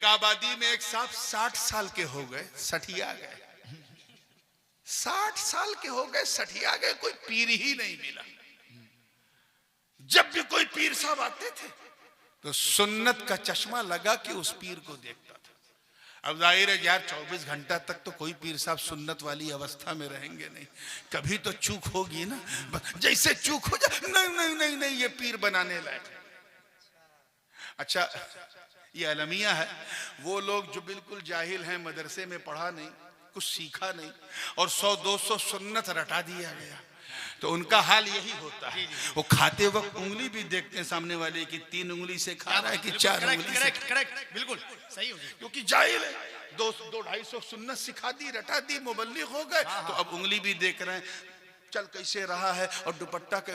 आबादी में एक साहब 60 साल के हो गए, सठिया गए। 60 साल के हो गए, सठिया गए, कोई पीर ही नहीं मिला। जब भी कोई पीर साहब आते थे तो सुन्नत का चश्मा लगा कि उस पीर को देखता था। अब जाहिर है यार 24 घंटा तक तो कोई पीर साहब सुन्नत वाली अवस्था में रहेंगे नहीं, कभी तो चूक होगी ना। जैसे चूक हो जाए, नहीं नहीं नहीं नहीं ये पीर बनाने लायक। अच्छा, ये अलमिया है, वो लोग जो बिल्कुल जाहिल हैं, मदरसे में पढ़ा नहीं, कुछ सीखा नहीं, और 100-200 सुन्नत रटा दिया गया, तो उनका हाल यही होता है। वो खाते वक्त उंगली भी देखते हैं सामने वाले की 3 उंगली से खा रहा है कि 4 उंगली से। करेक्ट, बिल्कुल सही हो गया, क्योंकि जाहिल है। 200-250 सुन्नत सिखा दी, रटा दी, मुबल्लिग हो गए, तो अब उंगली भी देख रहे हैं, चल कैसे रहा है, और दुपट्टा के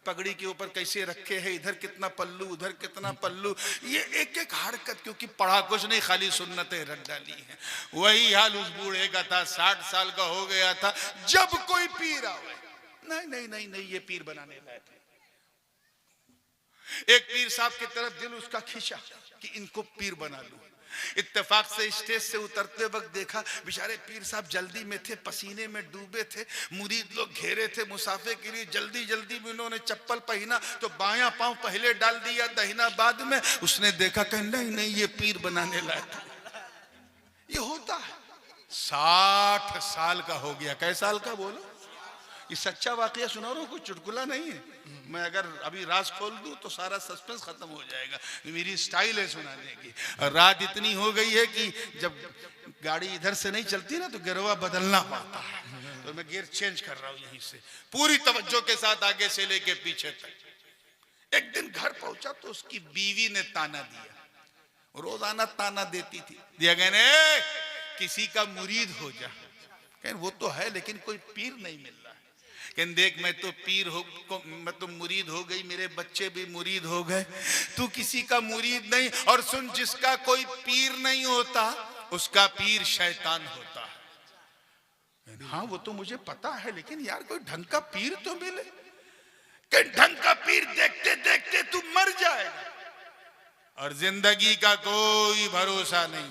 पगड़ी के ऊपर कैसे रखे हैं, इधर कितना पल्लू, उधर कितना पल्लू, ये एक एक हरकत, क्योंकि पढ़ा कुछ नहीं, खाली सुन्नतें रट डाली हैं। वही हाल उस बूढ़े का था, 60 साल का हो गया था। जब कोई पीर आवे, नहीं नहीं नहीं नहीं ये पीर बनाने लायक है। एक पीर साहब की तरफ दिल उसका खींचा कि इनको पीर बना लूं। इत्तेफाक से स्टेज से उतरते वक्त देखा, बेचारे पीर साहब जल्दी में थे, पसीने में डूबे थे, मुरीद लोग घेरे थे मुसाफे के लिए। जल्दी जल्दी में उन्होंने चप्पल पहना तो बायां पांव पहले डाल दिया, दाहिना बाद में। उसने देखा कि नहीं नहीं ये पीर बनाने लायक। ये होता है। 60 साल का हो गया। कै साल का बोलो? ये सच्चा वाकया सुना रहा हूं, कोई चुटकुला नहीं है। मैं अगर अभी राज खोल दूं तो सारा सस्पेंस खत्म हो जाएगा। मेरी स्टाइल है सुनाने की। और रात इतनी हो गई है कि जब गाड़ी इधर से नहीं चलती ना तो गिरवा बदलना पड़ता है, तो मैं गियर चेंज कर रहा हूं यहीं से, पूरी तवज्जो के साथ आगे से लेके पीछे तक। एक दिन घर पहुंचा तो उसकी बीवी ने ताना दिया, रोजाना ताना देती थी, दिया कहने किसी का मुरीद हो जा। कहने वो तो है लेकिन कोई पीर नहीं मिल रहा है। कहने देख मैं तो पीर हो, मैं तो मुरीद हो गई, मेरे बच्चे भी मुरीद हो गए, तू किसी का मुरीद नहीं। और सुन, जिसका कोई पीर नहीं होता उसका पीर शैतान होता है। हाँ वो तो मुझे पता है, लेकिन यार कोई ढंग का पीर तो मिले। कि ढंग का पीर देखते देखते तू मर जाएगा, और जिंदगी का कोई भरोसा नहीं।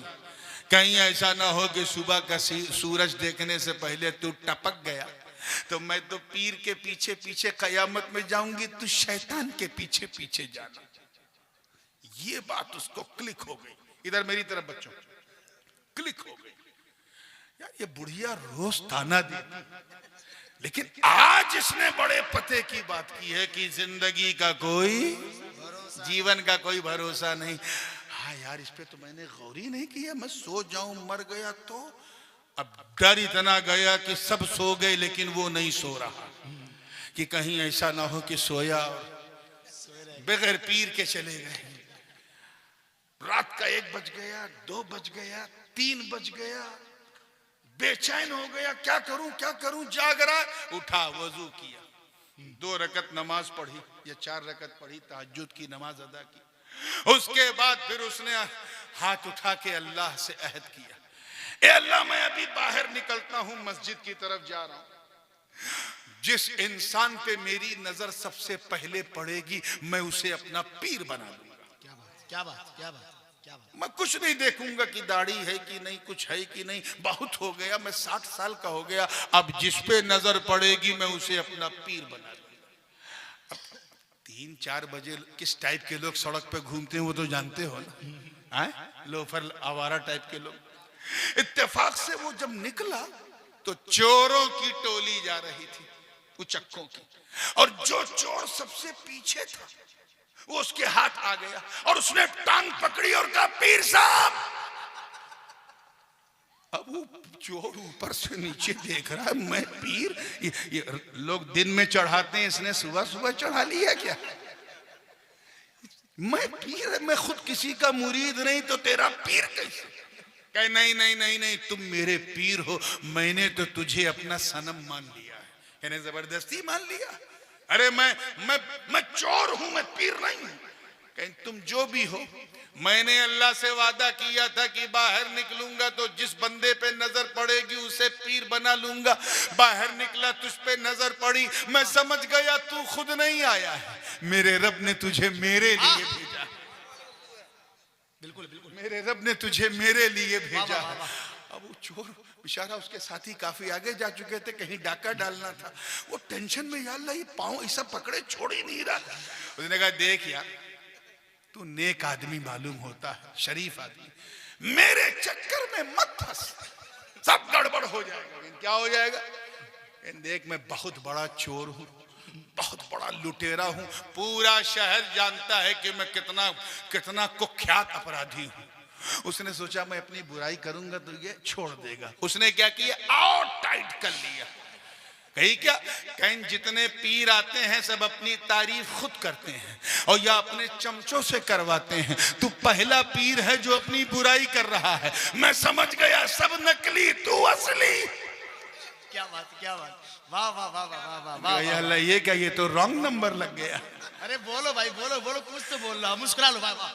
कहीं ऐसा ना हो कि सुबह का सूरज देखने से पहले तू टपक गया, तो मैं तो पीर के पीछे पीछे कयामत में जाऊंगी, तू शैतान के पीछे पीछे जाना। ये बात उसको क्लिक हो गई। इधर मेरी तरफ बच्चों, क्लिक हो गई। यार ये बुढ़िया रोज ताना देती, लेकिन आज इसने बड़े पते की बात की है कि जिंदगी का कोई, जीवन का कोई भरोसा नहीं। हाँ यार इस पे तो मैंने गौर ही नहीं किया। मैं सो जाऊं मर गया तो। अब डर इतना गया कि सब सो गए लेकिन वो नहीं सो रहा, कि कहीं ऐसा ना हो कि सोया बगैर पीर के चले गए। रात का 1 बज गया, 2 बज गया, 3 बज गया, बेचैन हो गया, क्या करूं क्या करूं, जाग रहा। उठा, वजू किया, 2 रकत नमाज पढ़ी या 4 रकत पढ़ी, तहज्जुद की नमाज अदा की। उसके बाद फिर उसने हाथ उठा के अल्लाह से अहद किया, ए अल्लाह मैं अभी बाहर निकलता हूं, मस्जिद की तरफ जा रहा हूं, जिस इंसान पे मेरी नजर सबसे पहले पड़ेगी मैं उसे अपना पीर बना लूंगा। क्या बात, क्या बात, क्या बात, क्या बात। मैं कुछ नहीं देखूंगा कि दाढ़ी है कि नहीं, कुछ है कि नहीं, बहुत हो गया, मैं 60 साल का हो गया, अब जिस पे नजर पड़ेगी मैं उसे अपना पीर बना लूंगा। 3-4 बजे किस टाइप के लोग सड़क पे घूमते हैं वो तो जानते हो ना, लोफर आवारा टाइप के लोग। इत्तेफाक से वो जब निकला तो चोरों की टोली जा रही थी, उचक्कों की, और जो चोर सबसे पीछे था वो उसके हाथ आ गया और उसने टांग पकड़ी और कहा पीर साहब। अब वो चोर ऊपर से नीचे देख रहा है, मैं पीर, ये लोग दिन में चढ़ाते हैं, इसने सुबह सुबह चढ़ा लिया क्या? मैं पीर, मैं खुद किसी का मुरीद नहीं तो तेरा पीर कैसे? कहे नहीं नहीं नहीं नहीं तुम मेरे पीर हो, मैंने तो तुझे अपना सनम मान लिया है। कहने जबरदस्ती मान लिया? अरे मैं चोर हूं, मैं पीर नहीं हूं। कहीं तुम जो भी हो, मैंने अल्लाह से वादा किया था कि बाहर निकलूंगा तो जिस बंदे पे नजर पड़ेगी उसे पीर बना लूंगा। बाहर निकला, तुझ पे नजर पड़ी, मैं समझ गया तू खुद नहीं आया है, मेरे रब ने तुझे मेरे लिए भेजा। बिल्कुल बिल्कुल। मेरे रब ने तुझे मेरे लिए वाह, भेजा वाह, है। वाह। अब वो चोर बेचारा, उसके साथी काफी आगे जा चुके थे, कहीं डाका डालना था, वो टेंशन में, यार अल्लाह ये पाँव ऐसा पकड़े छोड़ ही नहीं रहा। उसने कहा देख यार, तू नेक आदमी मालूम होता है, शरीफ आदमी, मेरे चक्कर में मत फंस, सब गड़बड़ हो जाएगा। लेकिन क्या हो जाएगा? देख मैं बहुत बड़ा चोर हूं, बहुत बड़ा लुटेरा हूं, पूरा शहर जानता है कि मैं कितना कितना कुख्यात अपराधी हूं। उसने सोचा मैं अपनी बुराई करूंगा तो ये छोड़ देगा। उसने क्या किया, और टाइट कर लिया। कहीं क्या, कहीं जितने पीर आते हैं सब अपनी तारीफ खुद करते हैं और या अपने चमचों से करवाते हैं। तू पहला पीर है जो अपनी बुराई कर रहा है। मैं समझ गया सब नकली, तू असली। क्या बात, क्या बात, वाह वाह वाह वाह वाह वाह वाह, वाह। अल्लाह ये क्या, ये तो रॉन्ग नंबर लग गया। अरे बोलो भाई, बोलो बोलो, कुछ तो बोल रहा, मुस्कुरा लो। वाह वाह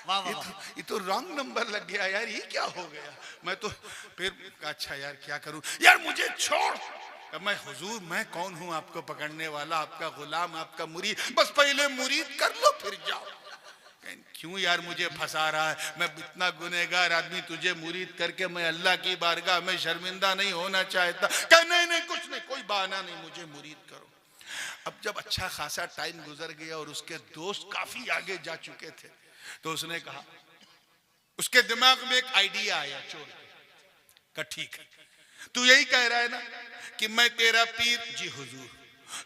वाह वाह, वाह। ये तो रॉन्ग नंबर लग गया यार, ये क्या हो गया? मैं तो फिर अच्छा यार क्या करूं यार, मुझे छोड़। अब मैं हुजूर, मैं कौन हूं आपको पकड़ने वाला? आपका गुलाम, आपका मुरीद, बस पहले मुरीद कर लो फिर जाओ। क्यों यार मुझे फंसा रहा है? मैं इतना गुनहगार आदमी, तुझे मुरीद करके मैं अल्लाह की बारगाह में शर्मिंदा नहीं होना चाहता। कह नहीं नहीं कुछ नहीं, कोई बहाना नहीं, मुझे मुरीद करो। अब जब अच्छा खासा टाइम गुजर गया और उसके दोस्त काफी आगे जा चुके थे, तो उसने कहा, उसके दिमाग में एक आइडिया आया चोर का, ठीक है तू यही कह रहा है ना कि मैं तेरा पीर, जी हुजूर,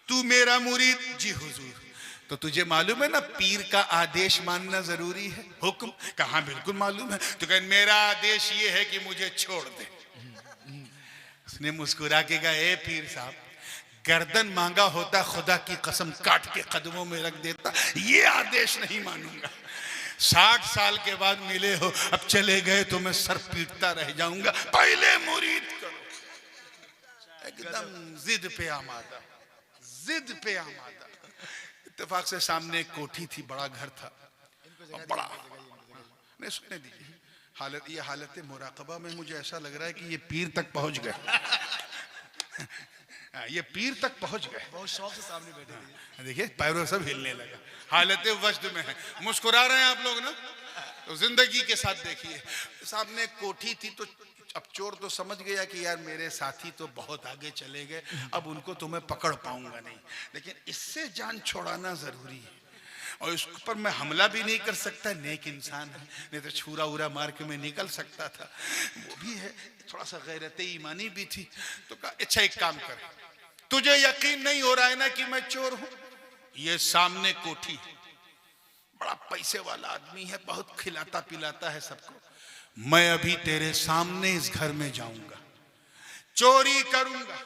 तू मेरा मुरीद, जी हुजूर, तो तुझे मालूम है ना पीर का आदेश मानना जरूरी है, हुक्म? कहाँ बिल्कुल मालूम है। तो कह मेरा आदेश ये है कि मुझे छोड़ दे। उसने मुस्कुरा के कहा, ए पीर साहब, गर्दन मांगा होता खुदा की कसम काट के कदमों में रख देता, ये आदेश नहीं मानूंगा। 60 साल के बाद मिले हो, अब चले गए तो मैं सर पीटता रह जाऊंगा, पहले मुरीद करो। एकदम जिद पे आमादा, जिद पे आमादा। इत्तेफाक से सामने एक कोठी थी, बड़ा घर था और बड़ा, नहीं सुनने दीजिए, हालत ये हालत मुराकबा में मुझे ऐसा लग रहा है कि ये पीर तक पहुंच गए। ये पीर तक पहुंच गए, बहुत शौक से सामने बैठे थे। देखिए पैरों सब हिलने लगा, हालत वजद में है। मुस्कुरा रहे हैं आप लोग ना, तो जिंदगी के साथ देखिए। सामने कोठी थी, तो अब चोर तो समझ गया कि यार मेरे साथी तो बहुत आगे चले गए, अब उनको तो मैं पकड़ पाऊंगा नहीं, लेकिन इससे जान छुड़ाना जरूरी है और इस पर मैं हमला भी नहीं कर सकता, नेक इंसान है, नहीं तो छुरा उरा मार के मैं निकल सकता था। वो भी है, थोड़ा सा गैरत ईमानी भी थी। तो कहा अच्छा एक काम कर, तुझे यकीन नहीं हो रहा है ना कि मैं चोर हूं? ये सामने कोठी, बड़ा पैसे वाला आदमी है, बहुत खिलाता पिलाता है सबको। मैं अभी तेरे सामने इस घर में जाऊंगा, चोरी करूंगा,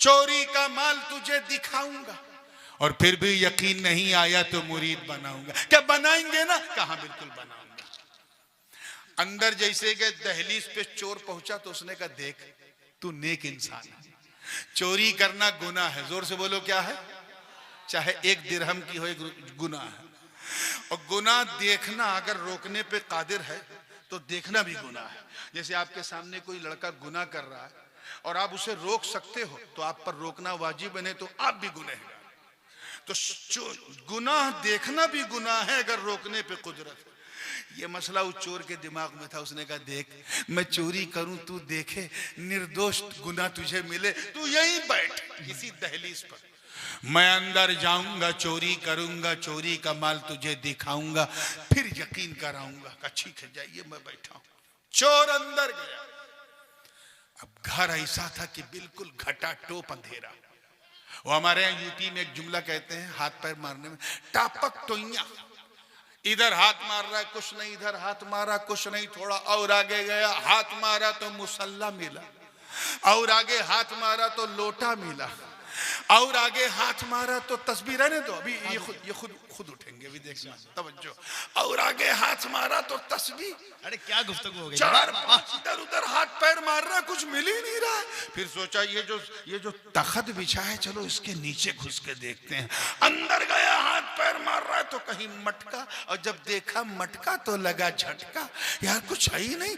चोरी का माल तुझे दिखाऊंगा और फिर भी यकीन नहीं आया तो मुरीद बनाऊंगा। क्या बनाएंगे ना? कहा बिल्कुल बनाऊंगा। अंदर जैसे कि दहलीज पे चोर पहुंचा तो उसने कहा देख तू नेक इंसान है, चोरी करना गुनाह है, जोर से बोलो क्या है, चाहे 1 दिरहम की हो, एक गुनाह है। और गुनाह देखना अगर रोकने पे कादिर है तो देखना भी गुनाह है। जैसे आपके सामने कोई लड़का गुनाह कर रहा है और आप उसे रोक सकते हो तो आप पर रोकना वाजिब है, तो आप भी गुनहगार। तो गुनाह देखना भी गुनाह है अगर रोकने पे कुदरत है। ये मसला उस चोर के दिमाग में था। उसने कहा देख मैं चोरी करूं, तू देखे, निर्दोष गुनाह तुझे मिले, तू यहीं बैठ किसी दहलीज पर, मैं अंदर जाऊंगा, चोरी करूंगा, चोरी का माल तुझे दिखाऊंगा, फिर यकीन कराऊंगा। कहा ठीक है जाइए, मैं बैठा हूं। चोर अंदर गया। अब घर ऐसा था कि बिल्कुल घटाटोप अंधेरा। वो हमारे यहाँ यूपी में एक जुमला कहते हैं हाथ पैर मारने में, टापक टोइया। इधर हाथ मार रहा है कुछ नहीं, इधर हाथ मारा कुछ नहीं, थोड़ा और आगे गया, हाथ मारा तो मुसल्ला मिला, और आगे हाथ मारा तो लोटा मिला, और आगे हाथ मारा तो तस्बीर, रहने दो अभी, ये खुद उठेंगे अभी, देखना तवज्जो। और आगे हाथ मारा तो तस्बीर। अरे क्या गुफ्तगू हो गई। 4-5 इधर उधर हाथ पैर मार रहा, कुछ मिल ही नहीं रहा। फिर सोचा ये जो तख्त बिछा है, चलो इसके नीचे घुस के देखते हैं। अंदर गया, हाथ पैर मार रहा है तो कहीं मटका, और जब देखा मटका तो लगा झटका, यार कुछ है ही नहीं।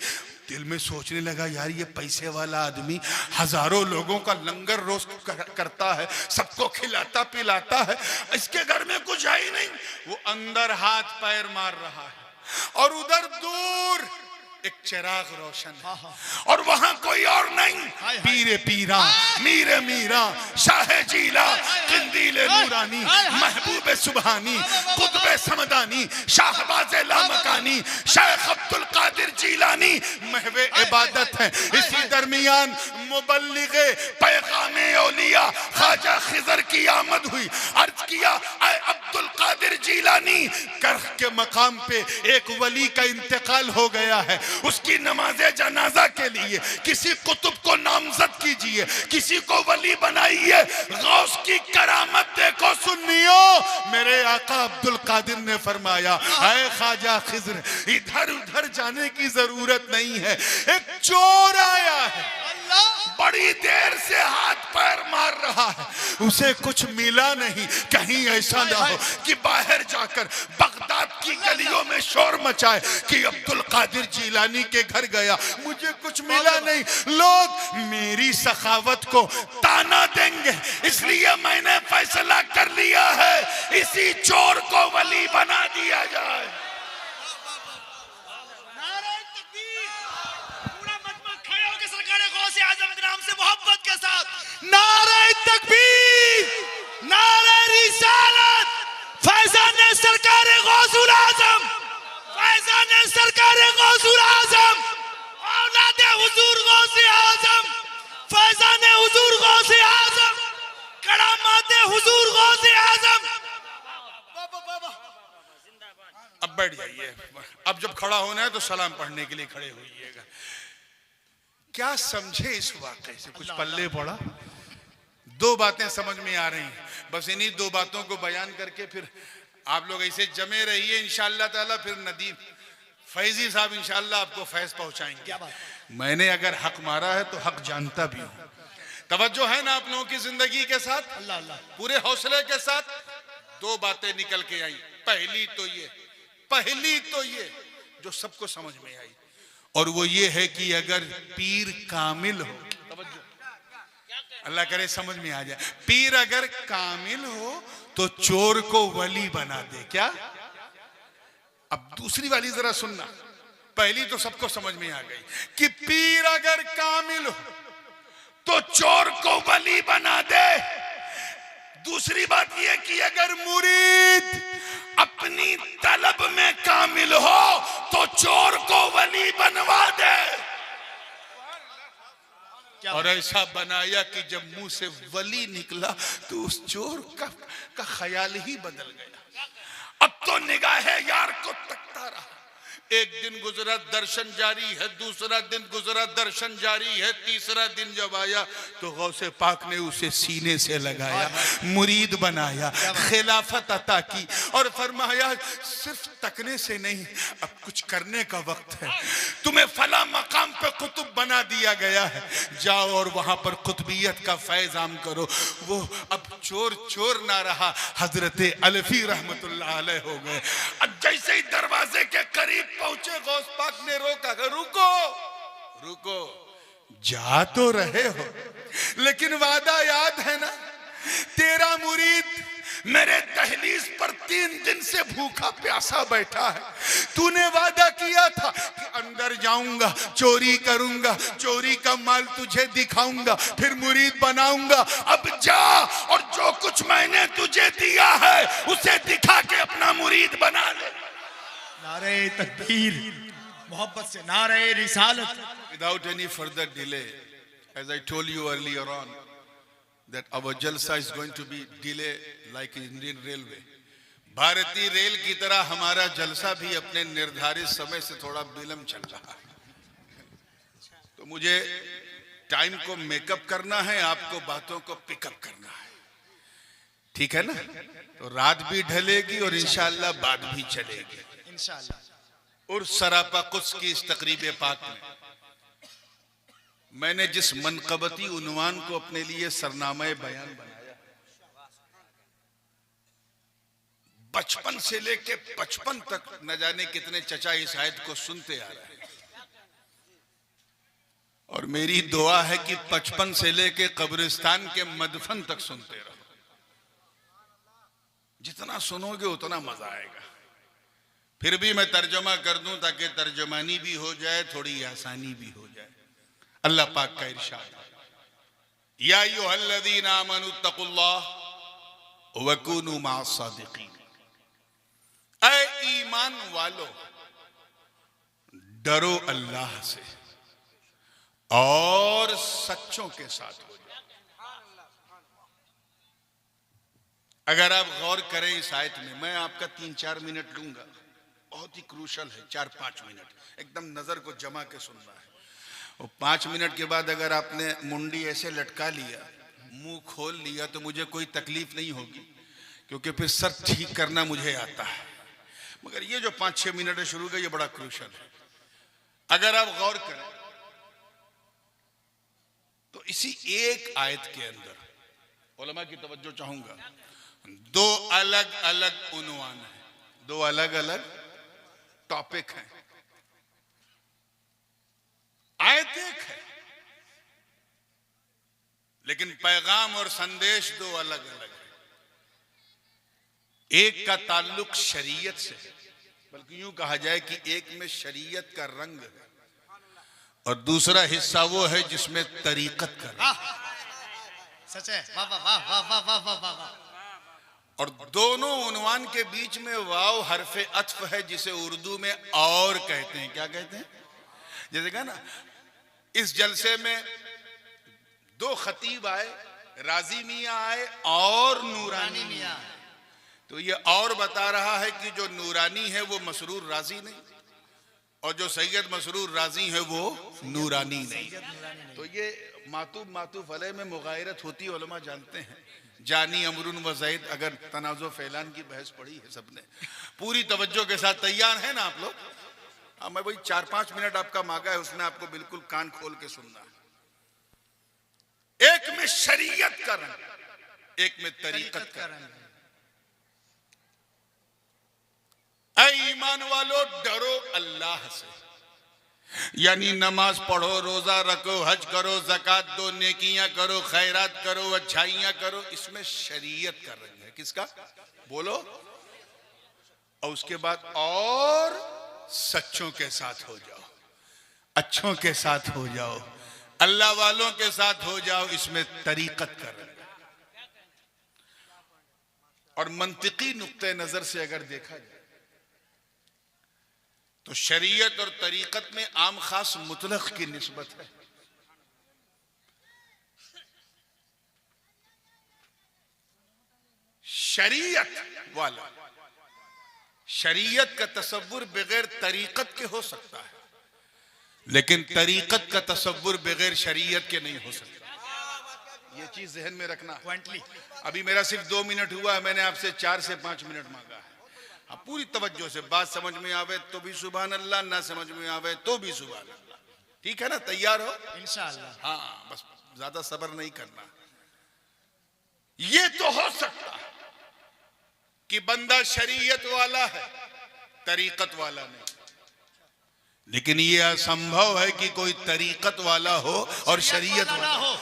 दिल में सोचने लगा यार ये पैसे वाला आदमी हजारों लोगों का लंगर रोज करता है, सबको खिलाता पिलाता है, इसके घर में कुछ है ही नहीं। वो अंदर हाथ पैर मार रहा है, और उधर दूर एक चिराग रोशन है और वहां कोई और नहीं, पीरे पीरा, मीरे मीरा, शाह जीला, किंदीले नूरानी, महबूबे सुबहानी, कुतबे समदानी, शाहबाजे लामकानी, शेख अब्दुल कादिर जीलानी महवे इबादत है। इसी दरमियान मुबल्लिगे पैगामे औलिया ख्वाजा खिजर की आमद हुई। अर्ज किया, ऐ अब्दुल कादिर जीलानी, करख के मकाम पे एक वली का इंतकाल हो गया है, उसकी नमाज़े जनाजा के लिए किसी कुतुब को नामजद कीजिए, किसी को वली बनाइए। गौस की करामत देखो सुन्नियो। मेरे आका अब्दुल कादिर ने फरमाया, ऐ ख्वाजा खिजर, इधर उधर जाने की जरूरत नहीं है। एक चोर आया है, बड़ी देर से हाथ पैर मार रहा है, उसे कुछ मिला नहीं। कहीं ऐसा ना हो कि बाहर जाकर बगदाद की गलियों में शोर मचाए कि अब्दुल कादिर जीलानी के घर गया, मुझे कुछ मिला नहीं। लोग मेरी सखावत को ताना देंगे, इसलिए मैंने फैसला कर लिया है इसी चोर को वली बना दिया जाए। मोहब्बत के साथ नारे तकबीर, नारे रिसालत, फैजान सरकार गौसुल आजम, फैजान सरकार गौसुल आजम, औलादे हुजूर गौसे आजम, फैजान हुजूर गौसे आजम, करामाते हुजूर गौसे आजम। अब बैठ जाइए, अब जब खड़ा होना है तो सलाम पढ़ने के लिए खड़े होइएगा। क्या समझे इस वाक़े से? कुछ पल्ले पड़ा? दो बातें समझ में आ रही हैं, बस इन्हीं दो बातों को बयान करके फिर आप लोग ऐसे जमे रहिए इंशाअल्लाह ताला। फिर नदीम फैजी साहब इंशाअल्लाह आपको फैज पहुंचाएंगे। क्या बात? मैंने अगर हक मारा है तो हक जानता भी हूं। तवज्जो है ना आप लोगों की जिंदगी के साथ? अल्लाह अल्लाह। पूरे हौसले के साथ दो बातें निकल के आई। पहली तो ये जो सबको समझ में आई, और वो ये है कि अगर पीर कामिल हो, अल्लाह करे समझ में आ जाए, पीर अगर कामिल हो तो चोर को वली बना दे। क्या? अब दूसरी वाली जरा सुनना। पहली तो सबको समझ में आ गई कि पीर अगर कामिल हो तो चोर को वली बना दे। दूसरी बात यह कि अगर मुरीद अपनी तलब में कामिल हो तो चोर को वली बनवा दे। और ऐसा बनाया कि जब मुंह से वली निकला तो उस चोर का ख्याल ही बदल गया। अब तो निगाह यार को तकता रहा। एक दिन गुजरा दर्शन जारी है, दूसरा दिन गुजरा दर्शन जारी है, तीसरा दिन जब आया तो गौसे पाक ने उसे सीने से लगाया, मुरीद बनाया, खिलाफत अता की और फरमाया सिर्फ तकने से नहीं, अब कुछ करने का वक्त है। तुम्हें फला मकाम पे कुतुब बना दिया गया है, जाओ और वहां पर कुतुबियत का फैज आम करो। वो अब चोर ना रहा, हजरत अलफी रहमतुल्लाह अलैह हो गए। अब जैसे ही दरवाजे के करीब पहुंचे, गौस पाक ने रोका, रुको, जा तो रहे हो लेकिन वादा याद है ना? तेरा मुरीद मेरे दहलीज पर 3 दिन से भूखा प्यासा बैठा है। तूने वादा किया था कि अंदर जाऊंगा, चोरी करूंगा, चोरी का माल तुझे दिखाऊंगा, फिर मुरीद बनाऊंगा। अब जा और जो कुछ मैंने तुझे दिया है उसे दिखा के अपना मुरीद बना ले। नारे तकबीर, मोहब्बत से नारे रिसालत। Without any further delay, as I told you earlier on, that our jalsa is going to be delay like Indian Railway. भारतीय रेल की तरह हमारा जलसा भी अपने निर्धारित समय से थोड़ा विलंब चल रहा है। तो मुझे टाइम को मेकअप करना है, आपको बातों को पिकअप करना है, ठीक है ना? तो रात भी ढलेगी और इंशाअल्लाह बात भी चलेगी इंशाअल्लाह। और सरापा कुछ की इस तकरीब पाक में मैंने जिस मनकबती उन्वान को अपने लिए सरनामे बयान बनाया, बचपन से लेके 55 तक न जाने कितने चचा इस आयत को सुनते आ रहे हैं। और मेरी दुआ है कि 55 से लेके कब्रिस्तान के मदफन तक सुनते रहो। जितना सुनोगे उतना मजा आएगा। फिर भी मैं तर्जमा कर दूं ताकि तर्जमानी भी हो जाए, थोड़ी आसानी भी हो जाए। अल्लाह पाक का इरशाद है, या अय्युहल्लज़ीना आमनू तक़ुल्लाह वकूनू मअस सादिक़ीन। ऐ ईमान वालों, डरो अल्लाह से और सच्चों के साथ हो जाओ। अगर आप गौर करें इस आयत में, मैं आपका 3-4 मिनट लूंगा, बहुत ही क्रूशल है, 4-5 मिनट एकदम नजर को जमा के सुनना है। और 5 मिनट के बाद अगर आपने मुंडी ऐसे लटका लिया, मुंह खोल लिया, तो मुझे कोई तकलीफ नहीं होगी, क्योंकि फिर सर ठीक करना मुझे आता है। मगर ये जो 5-6 मिनट है शुरू का, ये बड़ा क्रूशल है। अगर आप गौर करें तो इसी एक आयत के अंदर उलमा की तवज्जो चाहूंगा, 2 अलग अलग उन्वान है, 2 अलग अलग टॉपिक हैं। आयत एक है, लेकिन पैगाम और संदेश 2 अलग अलग है। एक का ताल्लुक शरीयत से है, बल्कि यूं कहा जाए कि एक में शरीयत का रंग है और दूसरा हिस्सा वो है जिसमें तरीकत का रंग। सच है, वाह वाह वाह वाह वाह वाह वाह वाह। और दोनों उन्वान के बीच में वाव हरफे अत्फ है, जिसे उर्दू में और कहते हैं। क्या कहते हैं? जैसे कहा ना, इस जलसे में 2 खतीब आए, राजी मियाँ आए और नूरानी मियाँ। तो ये और बता रहा है कि जो नूरानी है वो मसरूर राजी नहीं, और जो सैयद मसरूर राजी है वो नूरानी नहीं। तो ये मातूब मातूफ अलैह में मुगायरत होती है, उलमा जानते हैं। जानी अमरुन व ज़ैद, अगर तनाज़ो फैलान की बहस पढ़ी है सबने, पूरी तवज्जो के साथ तैयार है ना आप लोग? हाँ, मैं वही 4-5 मिनट आपका मांगा है, उसमें आपको बिल्कुल कान खोल के सुनना है। एक में शरीयत का रंग, एक में तरीकत का रंग। ऐ ईमान वालों, डरो अल्लाह से, यानी नमाज पढ़ो, रोजा रखो, हज करो, ज़कात दो, नेकियां करो, खैरात करो, अच्छाइयां करो। इसमें शरीयत का रंग है। किसका? बोलो। और उसके बाद और सच्चों के साथ हो जाओ, अच्छों के साथ हो जाओ, अल्लाह वालों के साथ हो जाओ। इसमें तरीकत का रंग। और मंतिकी नुक्ते नजर से अगर देखा जाए तो शरीयत और तरीकत में आम खास मुतलक की निस्बत है। शरीयत वाला, शरीयत का तसव्वुर बगैर तरीकत के हो सकता है, लेकिन तरीकत का तसव्वुर बगैर शरीयत के नहीं हो सकता। ये चीज जहन में रखना। अभी मेरा सिर्फ 2 मिनट हुआ है, मैंने आपसे 4 से 5 मिनट मांगा है। आप पूरी तवज्जो से, बात समझ में आवे तो भी सुभान अल्लाह, ना समझ में आवे तो भी सुभान अल्लाह। ठीक है ना? तैयार हो इंशाअल्लाह? हाँ, बस ज्यादा सब्र नहीं करना। ये तो हो सकता है कि बंदा शरीयत वाला है, तरीकत वाला नहीं, लेकिन ये असंभव है कि कोई तरीकत वाला हो और शरीयत वाला हो।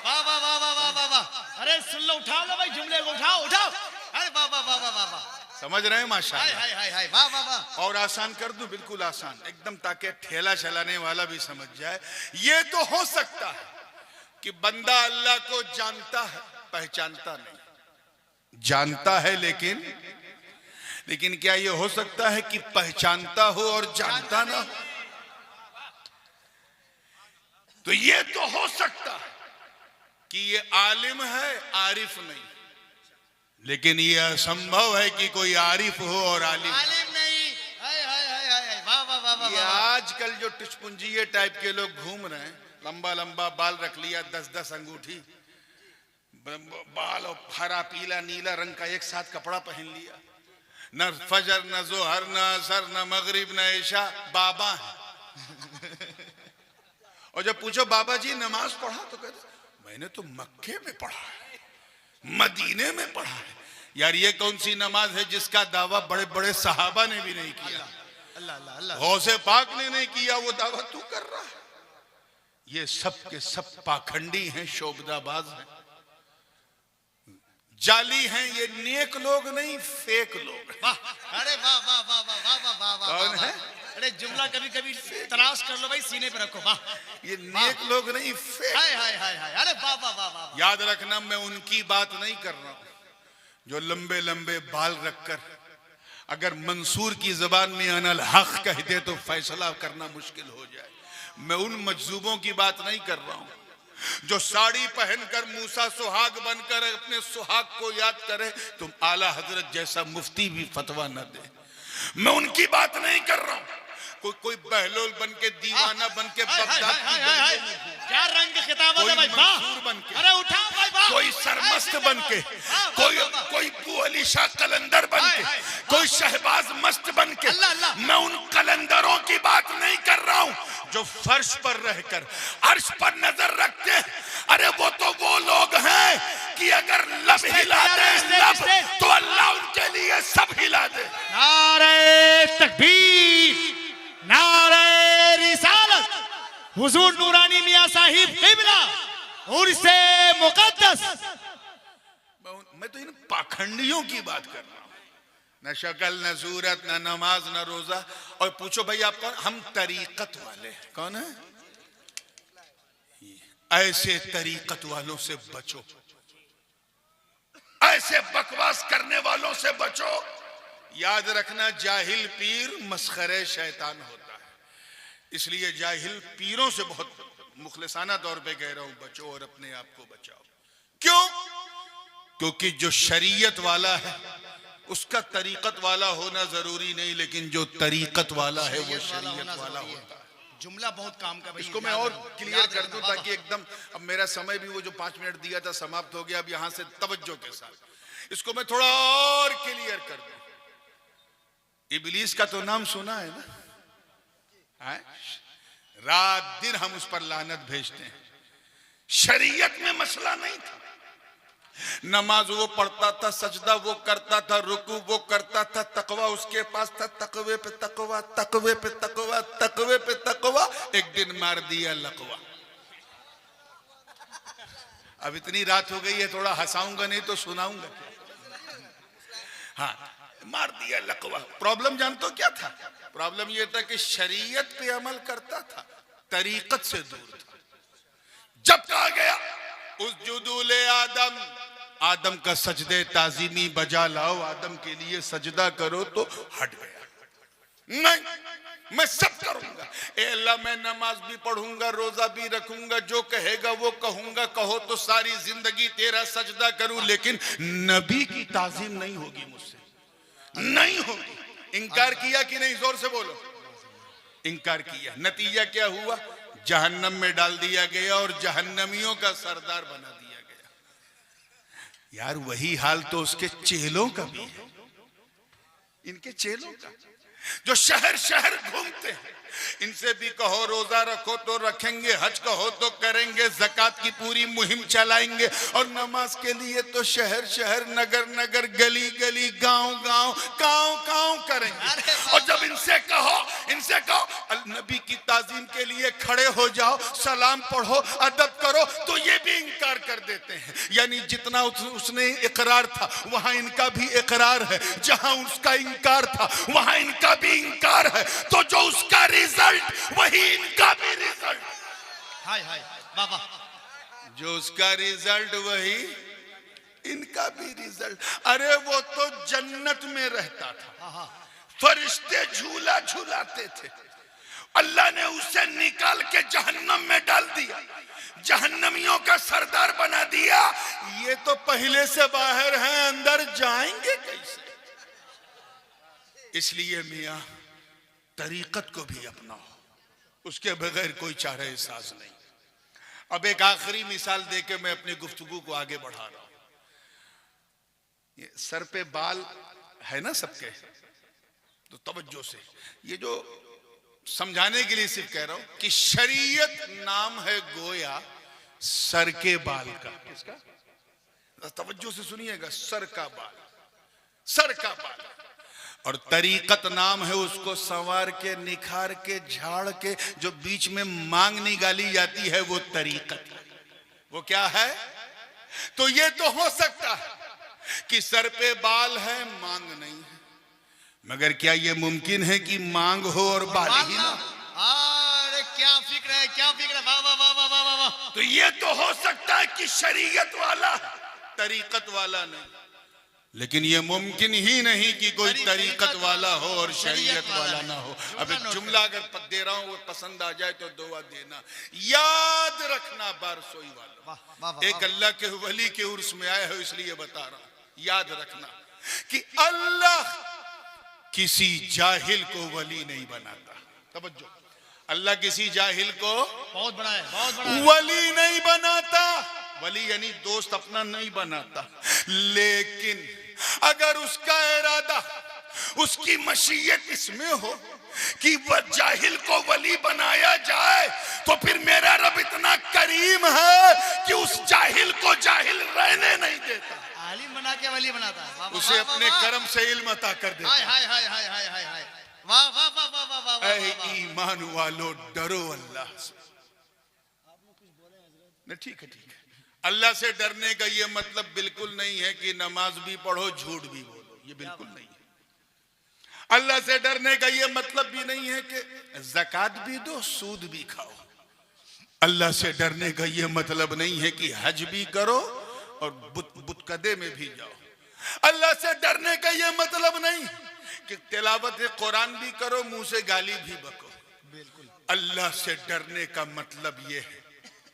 वाह वाह वाह वाह वाह वाह वाह। अरे सुन लो, उठाओ ना भाई, जुमले को उठाओ उठाओ। अरे वाह वाह वाह वाह वाह। समझ रहे हैं? माशाअल्लाह। हाय हाय हाय, वाह वाह वाह। और आसान कर दूं, बिल्कुल आसान एकदम, ताकि ठेला चलाने वाला भी समझ जाए। ये तो हो सकता है कि बंदा अल्लाह को जानता है, पहचानता नहीं। जानता है लेकिन क्या ये हो सकता है कि पहचानता हो और जानता ना हो? तो ये तो हो सकता है कि ये आलिम है, आरिफ नहीं, लेकिन ये असंभव है कि कोई आरिफ हो और आलिम नहीं। हाय हाय हाय हाय, वाह वाह वाह वाह। ये आजकल जो टिचपुंजिये टाइप के लोग घूम रहे हैं, लंबा लंबा बाल रख लिया, 10-10 अंगूठी, बाल और हरा पीला नीला रंग का एक साथ कपड़ा पहन लिया, न फजर न जोहर न असर न मगरिब न ईशा, बाबा है। और जब पूछो बाबा जी नमाज पढ़ा, तो कहते मैंने तो मक्के में पढ़ा है, मदीने में पढ़ा है। यार ये कौन सी नमाज है जिसका दावा बड़े बड़े सहाबा ने भी नहीं किया, अल्लाह अल्लाह अल्लाह, गौसे पाक ने नहीं किया, वो दावा तू कर रहा है। ये सब के सब पाखंडी हैं, शोबदाबाज हैं। जाली हैं ये, नेक लोग नहीं फेक लोग। वाह, अरे वाह वाह वाह वाह वाह वाह वाह वाह कौन वाह। है? अरे जुमला कभी कभी तराश कर लो भाई, सीने पे रखो। वाह, ये नेक लोग नहीं फेक। हाय हाय हाय हाय, अरे वाह वाह वाह वाह। याद रखना मैं उनकी बात नहीं कर रहा हूं जो लंबे लंबे बाल रखकर अगर मंसूर की जबान में अनल हक कह दे तो फैसला करना मुश्किल हो जाए। मैं उन मजजूबों की बात नहीं कर रहा हूं जो साड़ी पहनकर मूसा सुहाग बनकर अपने सुहाग को याद करे, तुम आला हजरत जैसा मुफ्ती भी फतवा न दे। मैं उनकी बात नहीं कर रहा हूं। कोई बहलोल बन के, दीवाना बन के बगदाद की गलियों में घूमे, क्या रंग की खिताबत है भाई। वाह, मंसूर बन के, अरे उठाओ भाई, वाह। कोई सरमस्त बन के, कोई बू अली शाह कलंदर बन के, कोई शहबाज मस्त बन के। अल्लाह, अल्लाह। मैं उन कलंदरों की बात नहीं कर रहा हूं जो फर्श पर रहकर अर्श पर नजर रखते हैं। अरे वो तो वो लोग हैं कि अगर लब हिला दे लब तो अल्लाह उनके लिए सब हिला दे। नारे तकबीर, नारे रिसालत, हुजूर नूरानी मियां साहिब किबला और से मुकद्दस। मैं तो इन पाखंडियों की बात कर रहा हूं, न शक्ल न सूरत न नमाज न रोजा। और पूछो भाई आप कौन? हम तरीकत वाले। कौन है? ऐसे तरीकत वालों से बचो, ऐसे बकवास करने वालों से बचो। याद रखना जाहिल पीर मस्खरे शैतान होता है, इसलिए जाहिल पीरों से बहुत मुखलिसाना तौर पे कह रहा हूं बचो और अपने आप को बचाओ। क्यों? क्योंकि जो शरीयत वाला है उसका तरीकत वाला होना जरूरी नहीं, लेकिन जो तरीकत वाला है वो शरीयत वाला होता है। जुमला बहुत काम का भाई। इसको मैं और क्लियर कर दूं ताकि एकदम, अब मेरा समय भी वो जो 5 मिनट दिया था समाप्त हो गया। अब यहां से तवज्जो के साथ इसको मैं थोड़ा और क्लियर कर दूं। इबलीस का तो नाम सुना है ना? रात दिन हम उस पर लानत भेजते हैं। शरीयत में मसला नहीं था। नमाज वो पढ़ता था, सजदा वो करता था, रुकू वो करता था, तकवा उसके पास था, तकवे पे तकवा, तकवे पे तकवा, तकवे पे तकवा। एक दिन मार दिया लकवा। अब इतनी रात हो गई है, थोड़ा हंसाऊंगा नहीं तो सुनाऊंगा। हाँ, मार दिया लकवा। प्रॉब्लम जानते हो क्या था? प्रॉब्लम यह था कि शरीयत पे अमल करता था, तरीकत से दूर था। जब कहा गया उस जुदूले आदम, आदम का सजदे ताजीमी बजा लाओ, आदम के लिए सजदा करो, तो हट गया। नहीं, मैं सब करूंगा। ए अल्लाह, मैं नमाज भी पढ़ूंगा, रोजा भी रखूंगा, जो कहेगा वो कहूंगा। कहो तो सारी जिंदगी तेरा सजदा करूं, लेकिन नबी की ताजीम नहीं होगी मुझसे, नहीं होगी। इनकार किया कि नहीं? जोर से बोलो। इनकार किया। नतीजा क्या हुआ? जहन्नम में डाल दिया गया और जहन्नमियों का सरदार बना दिया गया। यार वही हाल तो उसके चेलों का भी है, इनके चेलों का, जो शहर शहर घूमते हैं। इनसे भी कहो रोजा रखो तो रखेंगे, हज कहो तो करेंगे, ज़कात की पूरी मुहिम चलाएंगे, और नमाज के लिए तो शहर शहर, नगर नगर, गली गली, गांव गांव, कांव कांव करेंगे। और जब इनसे कहो नबी की ताजीम के लिए खड़े हो जाओ, सलाम पढ़ो, अदब करो, तो ये भी इनकार कर देते हैं। यानी जितना उसने इकरार था वहां इनका भी इकरार है, जहां उसका इनकार था वहां इनका भी इनकार है। तो जो उसका रिजल्ट वही इनका भी रिजल्ट। हाय हाय बाबा, जो उसका रिजल्ट वही इनका भी रिजल्ट। अरे वो तो जन्नत में रहता था, फरिश्ते झूला झूलाते थे, अल्लाह ने उसे निकाल के जहन्नम में डाल दिया, जहन्नमियों का सरदार बना दिया। ये तो पहले से बाहर हैं, अंदर जाएंगे कैसे? इसलिए मियां तरीकत को भी अपनाओ, उसके बगैर कोई चारे साज नहीं। अब एक आखिरी मिसाल देके मैं अपनी गुफ्तगू को आगे बढ़ा रहा हूं। ये सर पे बाल है ना सबके, तो तवज्जो से, ये जो समझाने के लिए सिर्फ कह रहा हूं कि शरीयत नाम है गोया सर के बाल का। किसका? तवज्जो से सुनिएगा, सर का बाल, सर का बाल। और तरीकत नाम है उसको संवार के, निखार के, झाड़ के, जो बीच में मांग निकाली जाती है, वो तरीकत। वो क्या है? तो ये तो हो सकता है कि सर पे बाल है मांग नहीं है, मगर क्या ये मुमकिन है कि मांग हो और बाल ही ना? अरे क्या फिक्र है, क्या फिक्र है, वाह वाह वाह वाह वाह वाह। तो ये तो हो सकता है कि शरीयत वाला, तरीकत वाला नहीं, लेकिन ये मुमकिन ही नहीं कि कोई तरीकत वाला हो और शरीयत वाला ना हो। अब एक जुमला अगर दे रहा हूं वो पसंद आ जाए तो दुआ देना। याद रखना बारसोई वाला, एक अल्लाह के वली के उर्स में आए हो इसलिए बता रहा हूं, याद रखना कि अल्लाह किसी जाहिल को वली नहीं बनाता। तवज्जो, अल्लाह किसी जाहिल को बहुत बड़ा है, बहुत बड़ा है। वली नहीं बनाता। वली यानी दोस्त अपना नहीं बनाता, लेकिन अगर उसका इरादा, उसकी मशीयत इसमें हो कि वह जाहिल को वली बनाया जाए, तो फिर मेरा रब इतना करीम है कि उस जाहिल को जाहिल रहने नहीं देता, आलिम बना के वली बनाता है। वाह, वाह, उसे वाह, अपने वाह, करम से इल्म अता कर देता हाय है। हाय हाय हाय हाय हाय हाय, वाह वाह वाह वाह वाह वाह वाह, ऐ वाह। ईमान वालों डरो अल्लाह से। नहीं, ठीक है, ठीक है। अल्लाह से डरने का ये मतलब बिल्कुल नहीं है कि नमाज भी पढ़ो झूठ भी बोलो, ये बिल्कुल नहीं है। अल्लाह से डरने का ये मतलब भी नहीं है कि ज़कात भी दो सूद भी खाओ। अल्लाह से डरने का ये मतलब नहीं है कि हज भी करो और बुतकदे में भी जाओ। अल्लाह से डरने का ये मतलब नहीं कि तिलावत कुरान भी करो, मुंह से गाली भी बको। बिल्कुल। अल्लाह से डरने का मतलब ये है,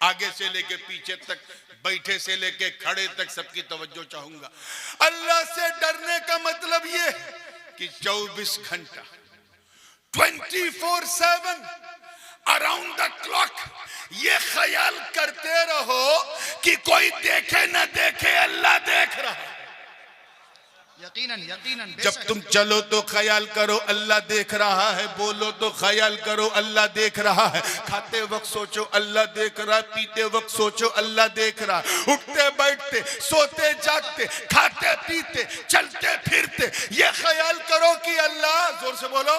आगे से लेके पीछे तक, बैठे से लेके खड़े तक सबकी तवज्जो चाहूंगा। अल्लाह से डरने का मतलब ये है कि 24 घंटा 24/7 अराउंड द क्लॉक ये ख्याल करते रहो कि कोई देखे न देखे अल्लाह देख रहा है। यकीनन यकीनन। जब तुम चलो तो ख्याल करो अल्लाह देख रहा है, बोलो तो ख्याल करो अल्लाह देख रहा है, खाते वक्त सोचो अल्लाह देख रहा है, पीते वक्त सोचो अल्लाह देख रहा है, उठते बैठते सोते जागते खाते पीते चलते फिरते ये ख्याल करो कि अल्लाह, जोर से बोलो,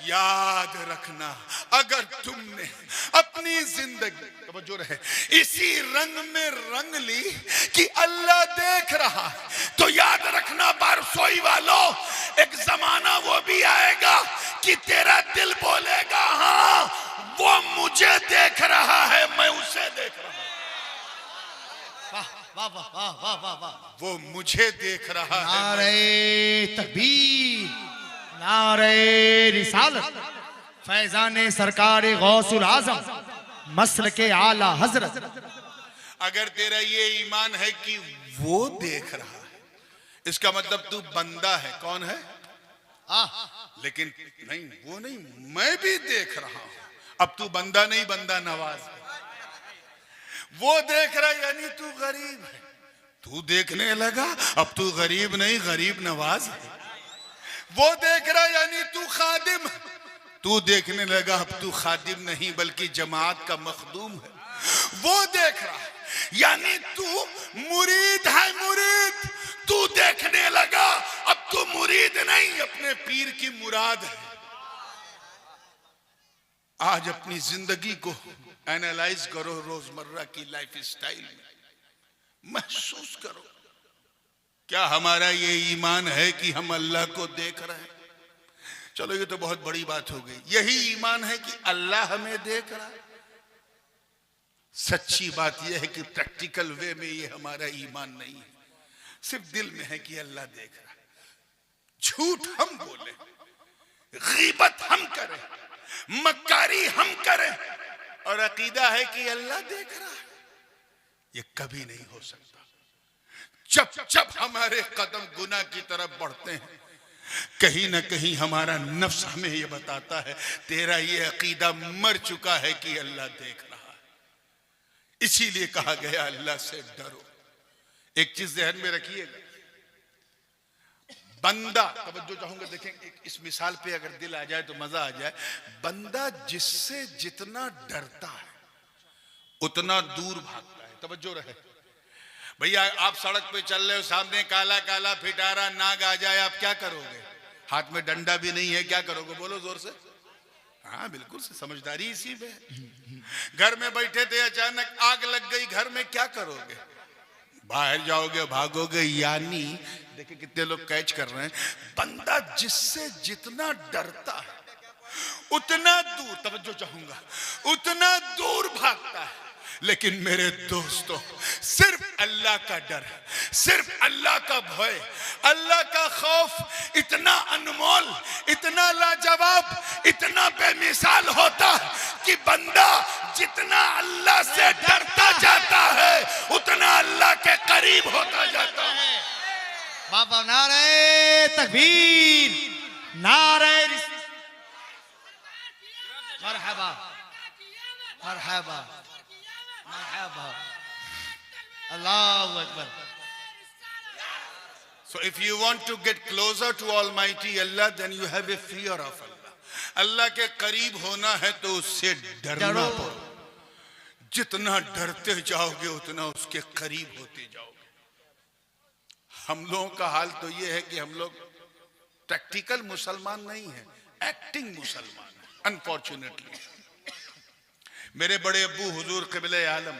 याद रखना अगर तुमने अपनी जिंदगी जो रहे इसी रंग में रंग ली कि अल्लाह देख रहा है, तो याद रखना बारसोई वालों, एक जमाना वो भी आएगा कि तेरा दिल बोलेगा हाँ वो मुझे देख रहा है, मैं उसे देख रहा हूं। वाह वाह वाह वाह वाह वाह, वो मुझे देख रहा है। नारे तकबीर, नारे रिसालत, फैजाने सरकार गौसुल आजम मसल के आला हजरत। अगर तेरा ये ईमान है कि वो देख रहा है, इसका मतलब तू बंदा है। कौन है? लेकिन नहीं, वो नहीं, मैं भी देख रहा हूं। अब तू बंदा नहीं, बंदा नवाज है। वो देख रहा है यानी तू गरीब है, तू देखने लगा, अब तू गरीब नहीं गरीब नवाज है। वो देख रहा है यानी तू खादिम, तू देखने लगा, अब तू खादिम नहीं बल्कि जमात का मखदूम है। वो देख रहा है यानी तू मुरीद है, मुरीद, तू देखने लगा, अब तू मुरीद नहीं अपने पीर की मुराद है। आज अपनी जिंदगी को एनालाइज करो, रोजमर्रा की लाइफ स्टाइल में महसूस करो, क्या हमारा ये ईमान है कि हम अल्लाह को देख रहे हैं? चलो ये तो बहुत बड़ी बात हो गई। यही ईमान है कि अल्लाह हमें देख रहा है? सच्ची बात यह है कि प्रैक्टिकल वे में ये हमारा ईमान नहीं है, सिर्फ दिल में है कि अल्लाह देख रहा है। झूठ हम बोले, गीबत हम करें, मक्कारी हम करें और अकीदा है कि अल्लाह देख रहा है, ये कभी नहीं हो सकता। जब जब हमारे कदम गुनाह की तरफ बढ़ते हैं, कहीं ना कहीं हमारा नफ्स हमें ये बताता है तेरा ये अकीदा मर चुका है कि अल्लाह देख रहा है। इसीलिए कहा गया अल्लाह से डरो। एक चीज ध्यान में रखिएगा, बंदा, तवज्जो चाहूंगा, देखें इस मिसाल पे अगर दिल आ जाए तो मजा आ जाए। बंदा जिससे जितना डरता है उतना दूर भागता है। तवज्जो रहे भैया, आप सड़क पे चल रहे हो, सामने काला काला फिटारा नाग आ जाए, आप क्या करोगे? हाथ में डंडा भी नहीं है, क्या करोगे? बोलो जोर से। हाँ बिल्कुल से, समझदारी इसी में। घर में बैठे थे, अचानक आग लग गई घर में, क्या करोगे? बाहर जाओगे भागोगे, यानी देखिए कितने लोग कैच कर रहे हैं, बंदा जिससे जितना डरता है उतना दूर, तवज्जो चाहूंगा, उतना दूर भागता है। लेकिन मेरे दोस्तों, सिर्फ अल्लाह का डर, सिर्फ अल्लाह का भय, अल्लाह का खौफ इतना अनमोल, इतना लाजवाब, इतना बेमिसाल होता है कि बंदा जितना अल्लाह से डरता जाता है उतना अल्लाह के करीब होता जाता है। बाबा नारे तकबीर, नारे मरहबा मरहबा मरहबा, अल्लाहु Akbar. So if you want to get closer to Almighty Allah, then you have a fear of Allah. अल्लाह के करीब होना है तो उससे डरना पड़ो। जितना डरते जाओगे उतना उसके करीब होते जाओगे। हम लोगों का हाल तो ये है कि हम लोग प्रैक्टिकल मुसलमान नहीं है, एक्टिंग मुसलमान है, अनफॉर्चुनेटली। मेरे बड़े अब्बू हुजूर क़िबले आलम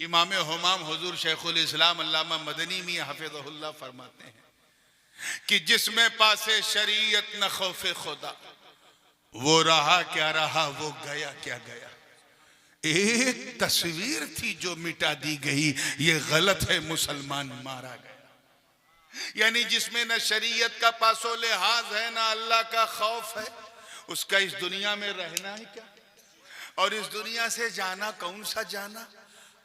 इमाम हुमाम हुजूर शेखुल इस्लाम अल्लामा मदनी मियां हफिज़हुल्लाह फरमाते हैं कि जिसमें पासे शरीयत न खौफे खुदा, वो रहा क्या रहा, वो गया क्या गया। एक तस्वीर थी जो मिटा दी गई, ये गलत है, मुसलमान मारा गया। यानी जिसमें न शरीयत का पासो लिहाज है, ना अल्लाह का खौफ है, उसका इस दुनिया में रहना है क्या, और इस दुनिया से जाना कौन सा जाना।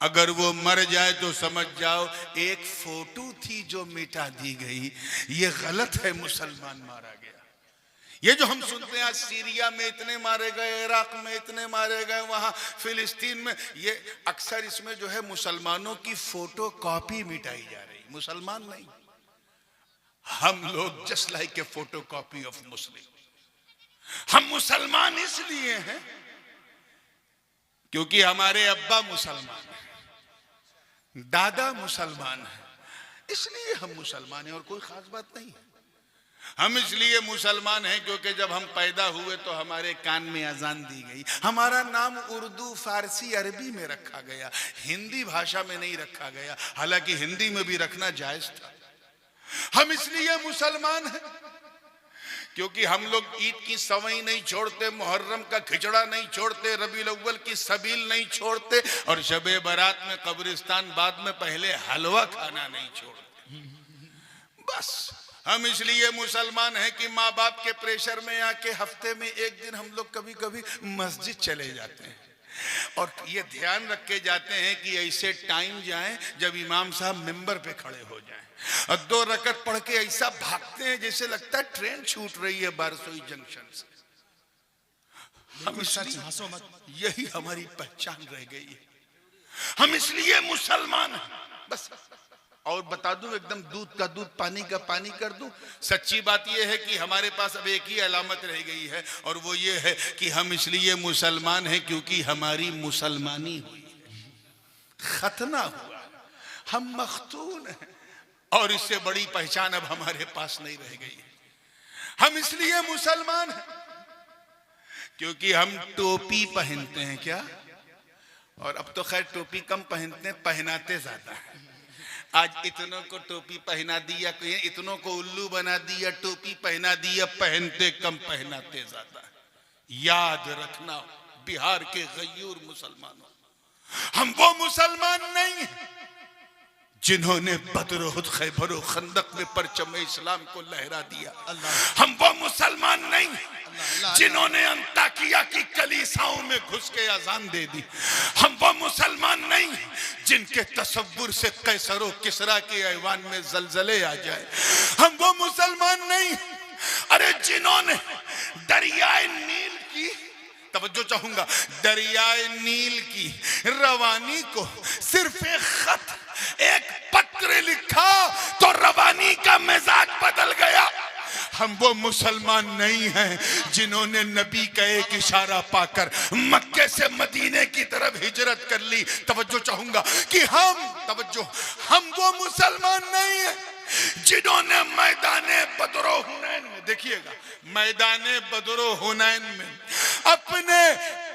अगर वो मर जाए तो समझ जाओ एक फोटो थी जो मिटा दी गई, ये गलत है, मुसलमान मारा गया। ये जो हम सुनते हैं आज सीरिया में इतने मारे गए, इराक में इतने मारे गए, वहां फिलिस्तीन में, ये अक्सर इसमें जो है मुसलमानों की फोटो कॉपी मिटाई जा रही, मुसलमान नहीं। हम लोग just like a photo copy of Muslim. हम मुसलमान इसलिए हैं क्योंकि हमारे अब्बा मुसलमान हैं, दादा मुसलमान है, इसलिए हम मुसलमान हैं, और कोई खास बात नहीं है। हम इसलिए मुसलमान हैं क्योंकि जब हम पैदा हुए तो हमारे कान में अजान दी गई। हमारा नाम उर्दू, फारसी, अरबी में रखा गया, हिंदी भाषा में नहीं रखा गया, हालांकि हिंदी में भी रखना जायज था। हम इसलिए मुसलमान हैं क्योंकि हम लोग ईद की सवई नहीं छोड़ते, मुहर्रम का खिचड़ा नहीं छोड़ते, रबीउल अव्वल की सबील नहीं छोड़ते, और शबे बारात में कब्रिस्तान बाद में पहले हलवा खाना नहीं छोड़ते। बस हम इसलिए मुसलमान हैं कि माँ बाप के प्रेशर में आके हफ्ते में एक दिन हम लोग कभी कभी मस्जिद चले जाते हैं, और ये ध्यान रख के जाते हैं कि ऐसे टाइम जाएं जब इमाम साहब मिंबर पे खड़े हो जाएं, और 2 रकत पढ़ के ऐसा भागते हैं जैसे लगता है ट्रेन छूट रही है बारसोई जंक्शन से। हम इसलिए, यही हमारी पहचान रह गई है, हम इसलिए मुसलमान हैं। बस और बता दूं, एकदम दूध का दूध, पानी का पानी कर दूं, सच्ची बात यह है कि हमारे पास अब एक ही अलामत रह गई है, और वो ये है कि हम इसलिए मुसलमान हैं क्योंकि हमारी मुसलमानी हुई, खतना हुआ, हम मख्तून हैं, और इससे बड़ी पहचान अब हमारे पास नहीं रह गई है। हम इसलिए मुसलमान हैं क्योंकि हम टोपी पहनते हैं, क्या, और अब तो खैर टोपी कम पहनते हैं, पहनाते ज्यादा है। आज इतनों को टोपी पहना दिया, इतनों को उल्लू बना दिया, टोपी पहना दिया, पहनते कम पहनाते ज्यादा। याद रखना बिहार के गयूर मुसलमानों, हम वो मुसलमान नहीं हैं जिन्होंने बदर उहद खैबर और खंदक में परचम इस्लाम को लहरा दिया। हम वो मुसलमान नहीं जिन्होंने अंताकिया की कलीसाओं में घुस के अजान दे दी। हम वो मुसलमान नहीं जिनके तसव्वुर से कैसरो किसरा के ऐवान में जलजले आ जाए। हम वो मुसलमान नहीं, अरे जिन्होंने दरियाए नील की, तवज्जो चाहूंगा, दरियाए नील की रवानी को सिर्फ एक खत, एक पत्र लिखा तो रवानी का मिजाज बदल गया। हम वो मुसलमान नहीं हैं जिन्होंने नबी का एक इशारा पाकर मक्के से मदीने की तरफ हिजरत कर ली। तवज्जो चाहूंगा कि हम वो मुसलमान नहीं हैं जिन्होंने मैदाने बदरो हुनैन में, देखिएगा, मैदाने बदरो हुनैन में अपने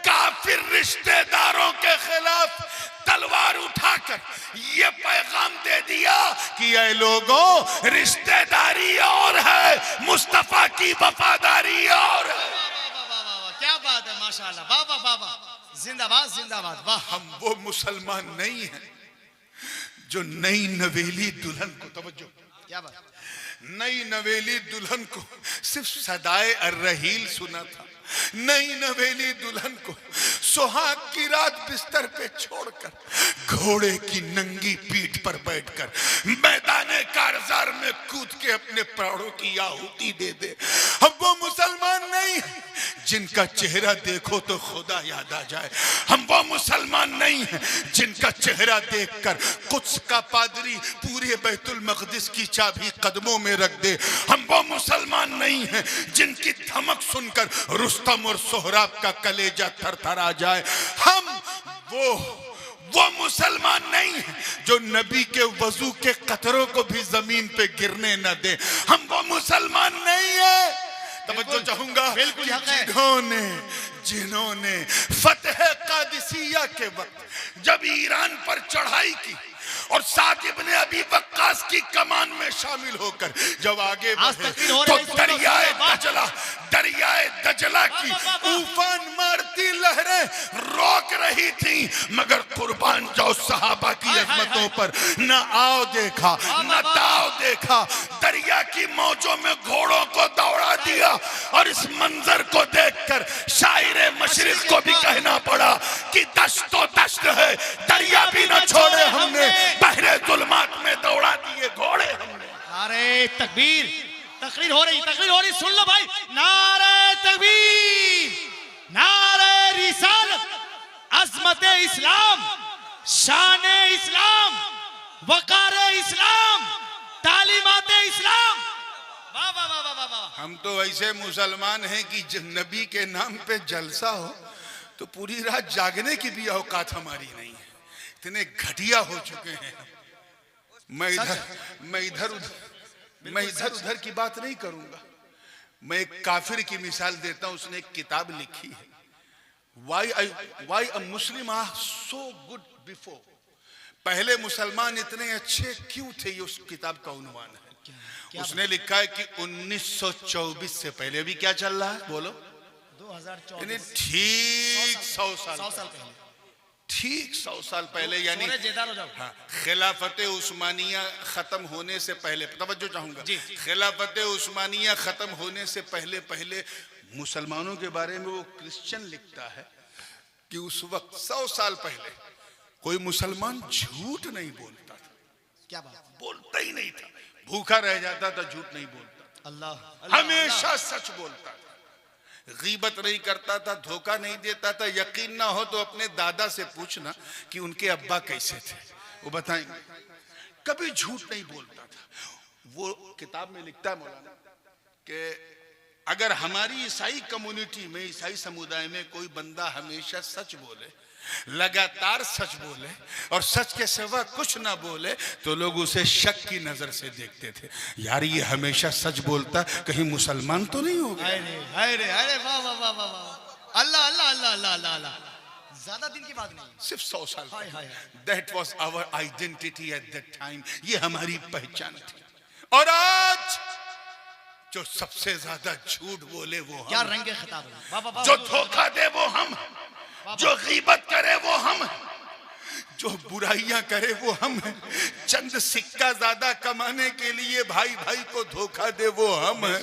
काफिर रिश्तेदारों के खिलाफ तलवार उठाकर ये पैगाम दे दिया कि ये लोगों, रिश्तेदारी और है, मुस्तफा की वफादारी और है। क्या बात है, माशाल्लाह, बाबा बाबा, जिंदाबाद जिंदाबाद, वाह। हम वो मुसलमान नहीं हैं जो नई नवेली दुल्हन को, तवज्जो, क्या बात, नई नवेली दुल्हन को सिर्फ सदाए अर्रहील सुना था। नई नवेली दुल्हन को सुहाग की रात बिस्तर पे छोड़कर घोड़े की नंगी पीठ पर बैठकर मैदाने कारजार में कूद के अपने प्राणों की आहुति दे दे। हम वो मुसलमान नहीं जिनका चेहरा देखो तो खुदा याद आ जाए। हम वो मुसलमान नहीं हैं जिनका चेहरा देखकर कुछ का पादरी पूरे बैतुल मक़दिस की चाबी कदमों में रख दे। हम वो मुसलमान नहीं हैं जिनकी धमक सुनकर रुस्तम और सोहराब का कलेजा थरथरा जाए। हम वो मुसलमान नहीं हैं जो नबी के वजू के कतरों को भी जमीन पे गिरने न दे। हम वो मुसलमान नहीं है। तवज्जो चाहूंगा, जिन्होंने फतेह कादिसिया के वक्त जब ईरान पर चढ़ाई की और साथ इब्ने अबी वक्कास की कमान में शामिल होकर जब आगे बढ़े तो दरियाए दजला की उफान मारती लहरें रोक रही थी, मगर कुर्बान जाओ सहाबा की अजमतों पर न आओ देखा न दाव देखा। दरिया की मौजों में घोड़ों को दौड़ा दिया और इस मंजर को देखकर शायरे मशरिक को भी कहना पड़ा कि दश्तो दश्त है, दरिया भी न छोड़े हमने, बहरे जुल्मात में दौड़ा दिए घोड़े हमने। अरे तकबीर, तकरीर हो रही, सुन लो भाई, नारे तकबीर, नारे रिसालत, अज़मत इस्लाम, शान इस्लाम, वकार इस्लाम, तालीमात इस्लाम। वाह वाह वाह वाह वाह। हम तो ऐसे मुसलमान हैं कि जब नबी के नाम पे जलसा हो तो पूरी रात जागने की भी औकात हमारी नहीं है, इतने घटिया हो चुके हैं। मैं इधर उधर की बात नहीं करूंगा। मैं एक काफिर की मिसाल देता हूं। उसने एक किताब लिखी है, Why a Muslim are so good before। पहले मुसलमान इतने अच्छे क्यों थे, ये उस किताब का उन्वान है। उसने लिखा है कि 1924 से पहले, अभी क्या चल रहा है बोलो, 2024, ठीक 100 साल पहले, ठीक 100 साल पहले, यानी हाँ, खिलाफत उस्मानिया खत्म होने से पहले, तवज्जो चाहूंगा, खिलाफत उस्मानिया खत्म होने से पहले मुसलमानों के बारे में वो क्रिश्चियन लिखता है कि उस वक्त 100 साल पहले कोई मुसलमान झूठ नहीं बोलता था। क्या बात, बोलता ही नहीं था, भूखा रह जाता था, झूठ नहीं बोलता, अल्लाह हमेशा सच बोलता था, गीबत नहीं करता था, धोखा नहीं देता था। यकीन ना हो तो अपने दादा से पूछना कि उनके अब्बा कैसे थे, वो बताएंगे। कभी झूठ नहीं बोलता था। वो किताब में लिखता है मौलाना कि अगर हमारी ईसाई कम्युनिटी में, ईसाई समुदाय में कोई बंदा हमेशा सच बोले, लगातार सच बोले और सच के सिवा कुछ ना बोले, तो लोग उसे शक की नजर से देखते थे। यार ये हमेशा सच बोलता, कहीं मुसलमान तो नहीं होगा। अरे वाह वाह वाह वाह, अल्लाह अल्लाह अल्लाह अल्लाह अल्लाह। ज्यादा दिन की बात नहीं, सिर्फ 100 साल। That was our identity at that time। ये हमारी पहचान थी। और आज जो सबसे ज्यादा झूठ बोले वो हम, क्या रंग खिताब है, जो धोखा दे वो हम, जो गीबत करे वो हम, जो बुराइयां करे वो हम हैं, चंद सिक्का ज्यादा कमाने के लिए भाई भाई को धोखा दे वो हम हैं।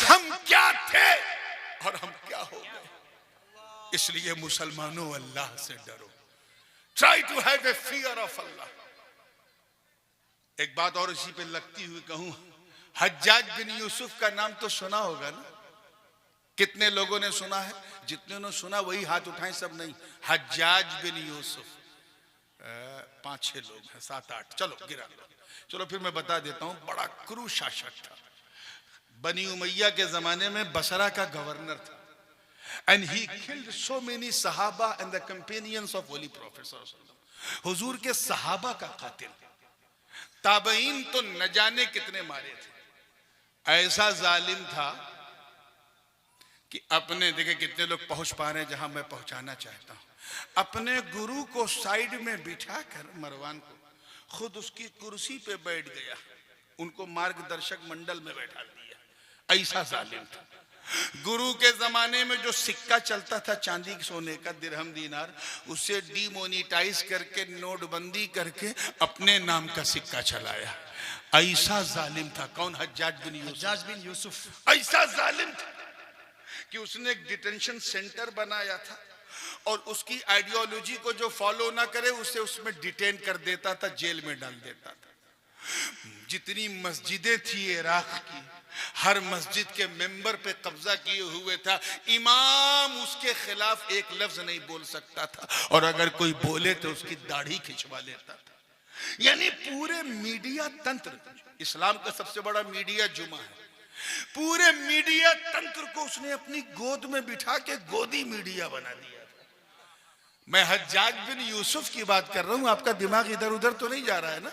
हम क्या थे और हम क्या हो गए। इसलिए मुसलमानों, अल्लाह से डरो। Try to have a fear of Allah. एक बात और इसी पे लगती हुई कहूं, हज्जाज बिन यूसुफ का नाम तो सुना होगा ना? कितने लोगों ने सुना है? जितने ने सुना वही हाथ उठाएं, सब नहीं। हज्जाज बिन यूसुफ 5-6 लोग हैं, 7-8, चलो गिरा लो। चलो फिर मैं बता देता हूं। बड़ा क्रूर शासक था, बनी उमैया के जमाने में बसरा का गवर्नर था। And he killed so many sahaba and the companions of Holy Prophet sallallahu alaihi wasallam। हुजूर के सहाबा का कातिल। ताबईन तो न जाने कितने मारे थे। ऐसा जालिम था कि अपने, देखे कितने लोग पहुंच पा रहे हैं जहां मैं पहुंचाना चाहता हूं, अपने गुरु को साइड में बिठा कर, मरवान को खुद उसकी कुर्सी पे बैठ गया, उनको मार्गदर्शक मंडल में बैठा दिया। ऐसा जालिम था। गुरु के जमाने में जो सिक्का चलता था चांदी सोने का, दिरहम दीनार, उसे डीमोनिटाइज करके नोटबंदी करके अपने नाम का सिक्का चलाया। ऐसा जालिम था। कौन? हज्जाज बिन यूसुफ। ऐसा जालिम था कि उसने एक डिटेंशन सेंटर बनाया था और उसकी आइडियोलॉजी को जो फॉलो ना करे उसे उसमें डिटेन कर देता था, जेल में डाल देता था। जितनी मस्जिदें थी इराक की, हर मस्जिद के मेंबर पे कब्जा किए हुए था। इमाम उसके खिलाफ एक लफ्ज नहीं बोल सकता था, और अगर कोई बोले तो उसकी दाढ़ी खिंचवा लेता था। यानी पूरे मीडिया तंत्र, इस्लाम का सबसे बड़ा मीडिया जुमा है, पूरे मीडिया तंत्र को उसने अपनी गोद में बिठा के गोदी मीडिया बना दिया। मैं हज्जाज बिन यूसुफ की बात कर रहा हूं, आपका दिमाग इधर उधर तो नहीं जा रहा है ना?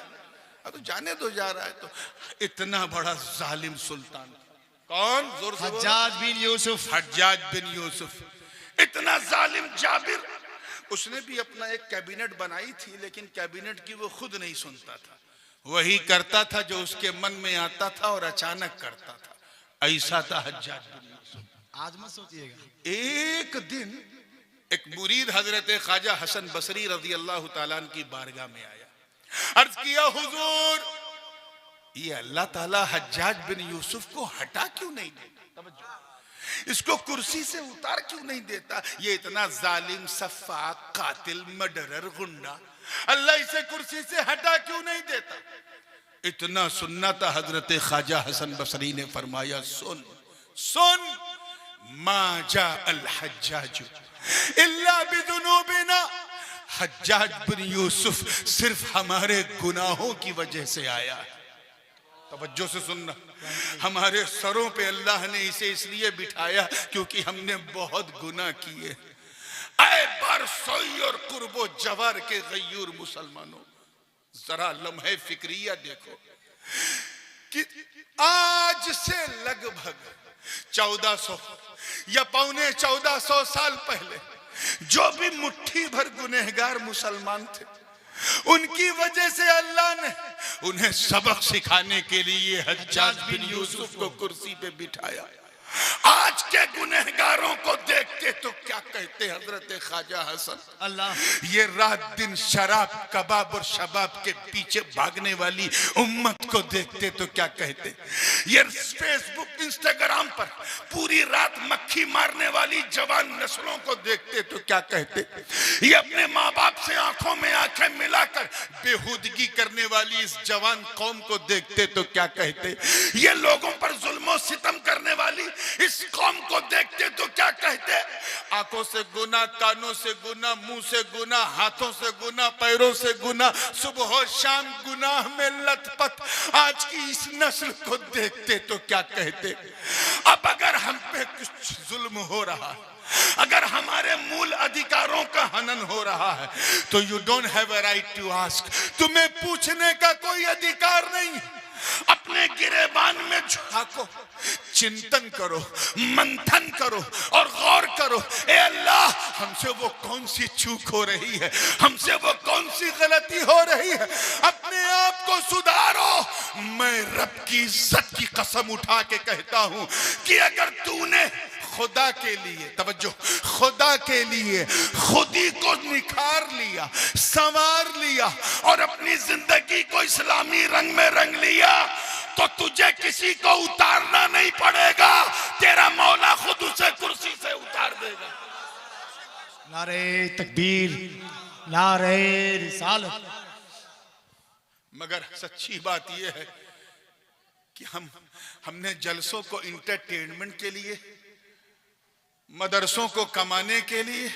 अब तो जाने दो जा रहा है तो। इतना बड़ा जालिम सुल्तान। कौन? जोर से बोलो। हज्जाज बिन यूसुफ। हज्जाज बिन यूसुफ। इतना जालिम जाबिर। उसने भी अपना एक कैबिनेट बनाई थी, लेकिन कैबिनेट की वो खुद नहीं सुनता था, वही करता था जो उसके मन में आता था और अचानक करता था। ऐसा था हज्जाज बिन यूसुफ। आज मत सोचिएगा। एक दिन एक मुरीद हजरत ख्वाजा हसन बसरी रजी अल्लाह ताला अन्हु की बारगाह में आया। अर्ज किया, हुजूर, ये अल्लाह ताला हज्जाज बिन यूसुफ को हटा क्यों नहीं देता? इसको कुर्सी से उतार क्यों नहीं देता? ये इतना जालिम, सफाक, कातिल, मर्डरर, गुंडा, अल्लाह इसे कुर्सी से हटा क्यों नहीं देता? इतना सुनना था। हजरत ख्वाजा हसन बसरी ने फरमाया, सुन सुन, मा जा अल हज्जाज इल्ला बिजुनूबिना। हज्जाज बिन यूसुफ सिर्फ हमारे गुनाहों की वजह से आया है। तवज्जो से सुनना, हमारे सरों पे अल्लाह ने इसे इसलिए बिठाया क्योंकि हमने बहुत गुनाह किए। ऐ बरसोई और कुर्बो जवार के गयूर मुसलमानों, जरा लम्हे फिक्रिया देखो कि आज से लगभग 1400 या पौने 1400 साल पहले जो भी मुट्ठी भर गुनहगार मुसलमान थे, उनकी वजह से अल्लाह ने उन्हें सबक सिखाने के लिए हज्जाज बिन यूसुफ को कुर्सी पे बिठाया। आज के गुनहगारों को देखते तो क्या कहते हजरत ख्वाजा हसन? अल्लाह, ये रात दिन शराब, कबाब और शबाब के पीछे भागने वाली उम्मत को देखते तो क्या कहते? ये फेसबुक, इंस्टाग्राम पर पूरी रात मक्खी मारने वाली जवान नस्लों को देखते तो क्या कहते? ये अपने माँ बाप से आंखों में आंखें मिलाकर बेहूदगी करने वाली इस जवान कौम को देखते तो क्या कहते? ये लोगों पर जुल्म सितम करने वाली इस कौम को देखते तो क्या कहते? आंखों से गुना, कानों से गुना, मुंह से गुना, हाथों से गुना, पैरों से गुना, सुबह शाम गुनाह में लथपथ आज की इस नस्ल को देखते तो क्या कहते? अब अगर हम पे कुछ जुल्म हो रहा है, अगर हमारे मूल अधिकारों का हनन हो रहा है, तो you don't have a right to ask. तुम्हें पूछने का कोई अधिकार नहीं। अपने गिरेबान में झांको, चिंतन करो, मंथन करो और गौर करो, ए अल्लाह, हमसे वो कौन सी चूक हो रही है, हमसे वो कौन सी गलती हो रही है, अपने आप को सुधारो। मैं रब की इज्जत की कसम उठा के कहता हूं कि अगर तूने खुदा के लिए, तवज्जो, खुदा के लिए खुदी को निखार लिया, संवार लिया और अपनी जिंदगी को इस्लामी रंग में रंग लिया, तो तुझे किसी को उतारना नहीं पड़ेगा, तेरा मौला खुद उसे कुर्सी से उतार देगा। नारे तकबीर, नारे रिसालत। मगर सच्ची बात यह है कि हमने जलसों को इंटरटेनमेंट के लिए, मदरसों को कमाने के लिए,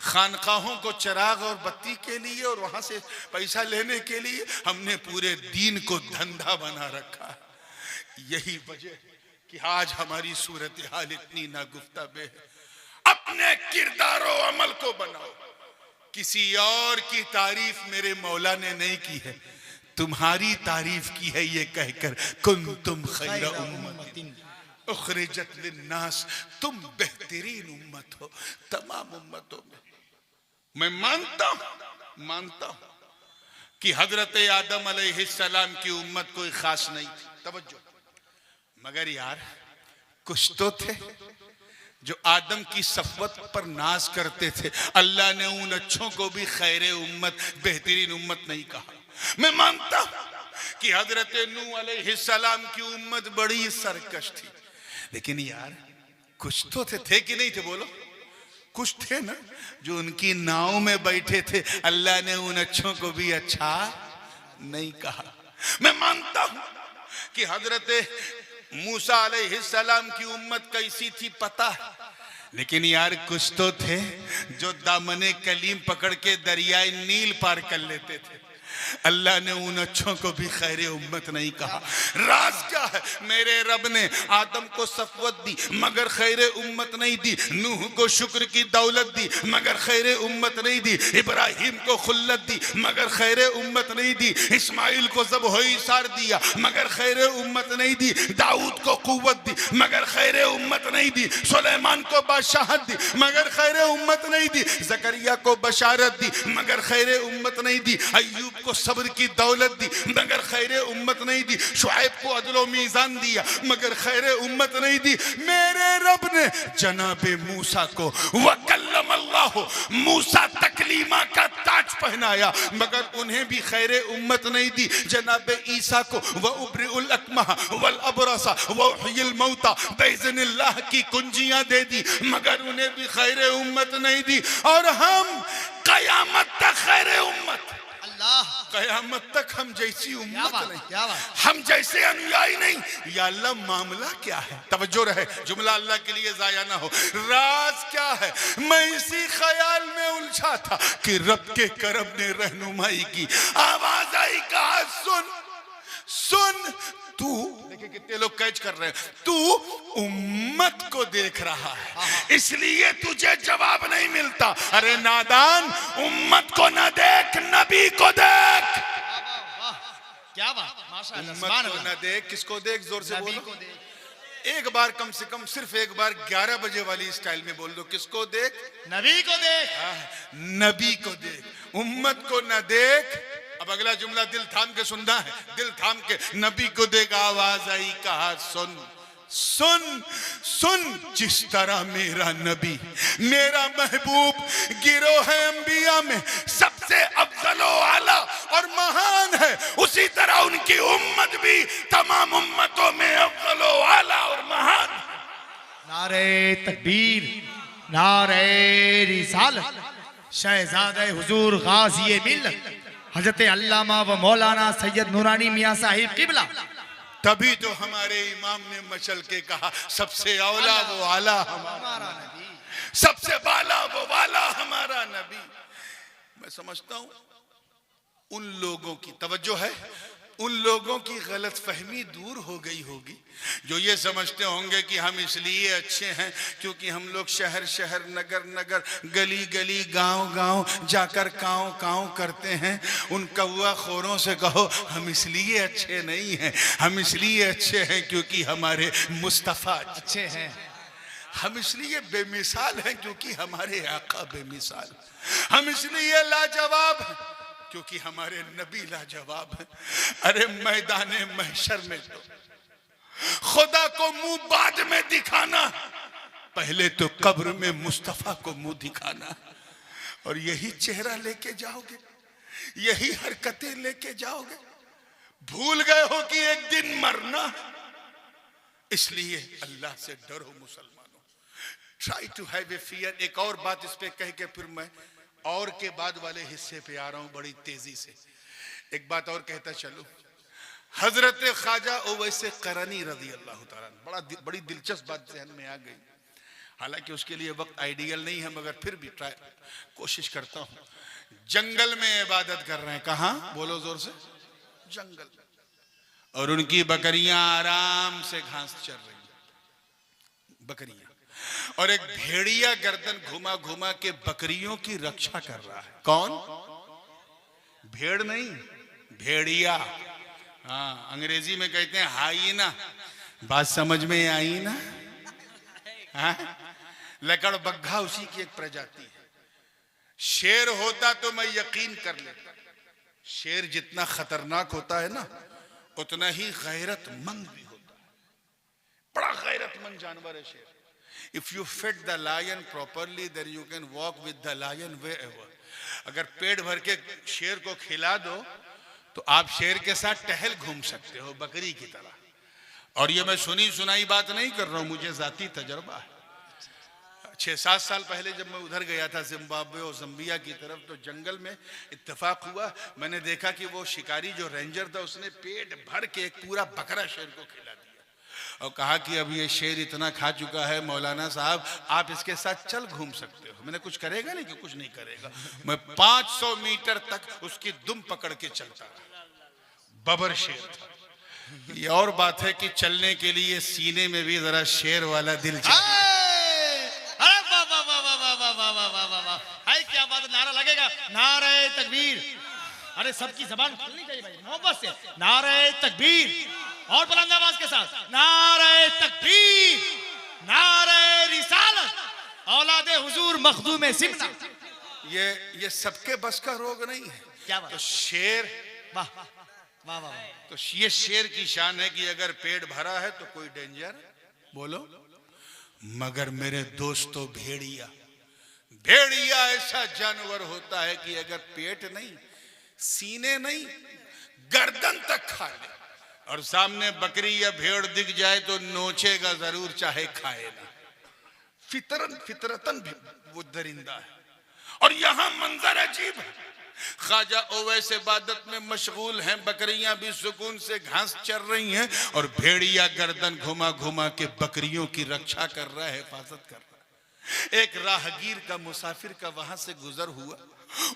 खानकाहों को चिराग और बत्ती के लिए और वहां से पैसा लेने के लिए हमने पूरे दीन को धंधा बना रखा है। यही वजह कि आज हमारी सूरत हाल इतनी नागुफ्ताबे है। अपने किरदारो अमल को बनाओ। किसी और की तारीफ मेरे मौला ने नहीं की है, तुम्हारी तारीफ की है ये कहकर, कुंतुम खैर उम्मतिन उखरिजत लिन्नास, तुम बेहतरीन उम्मत हो तमाम उम्मतों में। मैं मानता हूं कि हजरत आदम अलैहिस्सलाम की उम्मत कोई खास नहीं थी। तवज्जो, मगर यार कुछ तो थे जो आदम की सफ़वत पर नाज करते थे। अल्लाह ने उन अच्छों को भी खैर उम्मत, बेहतरीन उम्मत नहीं कहा। मैं मानता हूं कि हजरत नूह अलैहिस्सलाम की उम्मत बड़ी सरकश थी, लेकिन यार कुछ तो थे कि नहीं थे? बोलो, कुछ थे ना जो उनकी नाव में बैठे थे। अल्लाह ने उन अच्छों को भी अच्छा नहीं कहा। मैं मानता हूं कि हजरत मूसा अलैहिस्सलाम की उम्मत कैसी थी पता है, लेकिन यार कुछ तो थे जो दामने कलीम पकड़ के दरियाए नील पार कर लेते थे। अल्लाह ने उन अच्छों को भी खैर उम्मत नहीं कहा। राज क्या है? मेरे रब ने आदम को सफ़वत दी मगर खैर उम्मत नहीं दी। नूह को शुक्र की दौलत दी मगर खैर उम्मत नहीं दी। इब्राहिम को खुल्लत दी मगर खैर उम्मत नहीं दी। इस्माइल को ज़बह इसार दिया मगर खैर उम्मत नहीं दी। दाऊद को कुव्वत दी मगर खैर उम्मत नहीं दी। सुलेमान को बादशाहत दी मगर खैर उम्मत नहीं दी। ज़करिया को बशारत दी मगर खैर उम्मत नहीं दी। अय्यूब को सब्र की दौलत दी मगर खैर उम्मत नहीं दी। शुआइब को अदलो मीज़ान दिया मगर खैर उम्मत नहीं दी। मेरे रब ने जनाबे मूसा को वकल्लम अल्लाह, मूसा तकलीमा का ताज पहनाया मगर उन्हें भी खैर उम्मत नहीं दी। जनाबे ईसा को व उब्रिउल अकमह वल अबरसा व उहयिल मौता बिइज़्निल्लाह की कुंजियां दे दी मगर उन्हें भी खैर उम्मत नहीं दी। और हम कयामत तक खैर उम्मत, कयामत तक हम जैसी उम्मत नहीं, हम जैसे अनुयायी नहीं। या अल्लाह मामला क्या है? तवज्जो रहे, जुमला अल्लाह के लिए जाया ना हो। राज क्या है? मैं इसी ख्याल में उलझा था कि रब के करम ने रहनुमाई की। आवाज आई, कहा सुन सुन, तू देखिए कितने लोग कैच कर रहे हैं, तू उम्मत को देख रहा है इसलिए तुझे जवाब नहीं मिलता। अरे नादान, उम्मत को न देख, नबी को देख। क्या बात, माशाअल्लाह। उम्मत को न देख, किसको देख? जोर से बोलो। एक बार कम से कम, सिर्फ एक बार 11 बजे वाली स्टाइल में बोल दो, किसको देख? नबी को देख। नबी को देख, उम्मत को न देख। अब अगला जुमला दिल थाम के सुनना है, दिल थाम के। नबी को देख, आवाज आई, कहा सुन सुन सुन, जिस तरह मेरा नबी, मेरा महबूब गिरोह अंबिया में सबसे अफजल आला और महान है, उसी तरह उनकी उम्मत भी तमाम उम्मतों में अफजल आला और महान। नारे तकबीर, नारे रिसालत, शहजादे हुजूर गाज़ी मिल्लत हजरत अल्लामा व मौलाना सैयद नूरानी मियां साहिब किबला। तभी तो हमारे इमाम ने मचल के कहा, सबसे औला वो आला हमारा नबी, सबसे बाला वो वाला हमारा नबी। मैं समझता हूं उन लोगों की, तवज्जो है, उन लोगों की गलत फहमी दूर हो गई होगी जो ये समझते होंगे कि हम इसलिए अच्छे हैं क्योंकि हम लोग शहर शहर, नगर नगर, गली गली, गांव गांव जाकर काँव काँव करते हैं। उन कौवा खोरों से कहो, हम इसलिए अच्छे नहीं हैं, हम इसलिए अच्छे हैं क्योंकि हमारे मुस्तफ़ा अच्छे हैं। हम इसलिए बेमिसाल हैं क्योंकि हमारे आका बेमिसाल। हम इसलिए लाजवाब हैं क्योंकि हमारे नबी लाजवाब है। अरे मैदान महशर में तो खुदा को मुंह बाद में दिखाना, पहले तो कब्र में मुस्तफा को मुंह दिखाना। और यही चेहरा लेके जाओगे, यही हरकतें लेके जाओगे। भूल गए हो कि एक दिन मरना है, इसलिए अल्लाह से डरो मुसलमानों। Try to have a fear. एक और बात इस पे कह के फिर मैं और के बाद वाले हिस्से पे आ रहा हूं बड़ी तेजी से। एक बात और कहता चलो, हजरत ख्वाजा ओवैसे करनी रज़ी अल्लाह ताला, बड़ी दिलचस्प बात ज़हन में आ गई। हालांकि उसके लिए वक्त आइडियल नहीं है मगर फिर भी कोशिश करता हूं। जंगल में इबादत कर रहे हैं, कहां? बोलो जोर से। जंगल। और उनकी बकरियां आराम से घास चर रही, बकरियां। और एक भेड़िया गर्दन घुमा घुमा के बकरियों की रक्षा कर रहा है। कौन? भेड़ नहीं, भेड़िया। हाँ, अंग्रेजी में कहते हैं हाइना। बात समझ में आई ना? हाँ? लकड़ बग्घा उसी की एक प्रजाति है। शेर होता तो मैं यकीन कर लेता, शेर जितना खतरनाक होता है ना, उतना ही गैरतमंद भी होता है। बड़ा गैरतमंद जानवर है शेर। If you fit the lion properly then you can walk with the lion wherever. अगर पेट भर के शेर को खिला दो तो आप शेर के साथ टहल घूम सकते हो, बकरी की तरह। और ये मैं सुनी सुनाई बात नहीं कर रहा हूं, मुझे जाती तजर्बा है। 6-7 साल पहले जब मैं उधर गया था जिम्बाब्वे और जम्बिया की तरफ, तो जंगल में इत्तेफाक हुआ, मैंने देखा कि वो शिकारी जो रेंजर था उसने पेट भर के एक पूरा बकरा शेर को खिला दिया और कहा कि अब ये शेर इतना खा चुका है मौलाना साहब, आप इसके साथ चल घूम सकते हो। मैंने कुछ करेगा नहीं कि कुछ नहीं करेगा। मैं 500 मीटर तक उसकी दुम पकड़ के चलता रहा। बबर शेर था। ये और बात है कि चलने के लिए सीने में भी जरा शेर वाला दिल चाहिए। अरे वाह वाह वाह वाह वाह वाह वाह वाह वाह वाह वाह, हाय क्या बात है, नारा लगेगा, नारे तकबीर। अरे सबकी जबान खुलनी चाहिए भाई, मोहब्बत से नारे तकबीर, और बुलंद आवाज के साथ नारे तकबीर, नारे रिसालत, औलादे हुजूर मखदूम सिमना। ये सबके बस का रोग नहीं है। क्या बात, तो शेर, वाह वाह वाह, तो ये शेर की शान है कि अगर पेट भरा है तो कोई डेंजर बोलो। मगर मेरे दोस्तों, भेड़िया, भेड़िया ऐसा जानवर होता है कि अगर पेट नहीं, सीने नहीं, गर्दन तक खा ले, और सामने बकरी या भेड़ दिख जाए तो नोचेगा जरूर, चाहे खाए ना। फितरतन भी वो दरिंदा है। और यहां मंजर अजीब है। ख्वाजा ओवैस इबादत में मशगूल हैं, बकरियां भी सुकून से घास चर रही हैं और भेड़िया गर्दन घुमा घुमा के बकरियों की रक्षा कर रहा है, हिफाजत कर रहा है। एक राहगीर का, मुसाफिर का वहां से गुजर हुआ,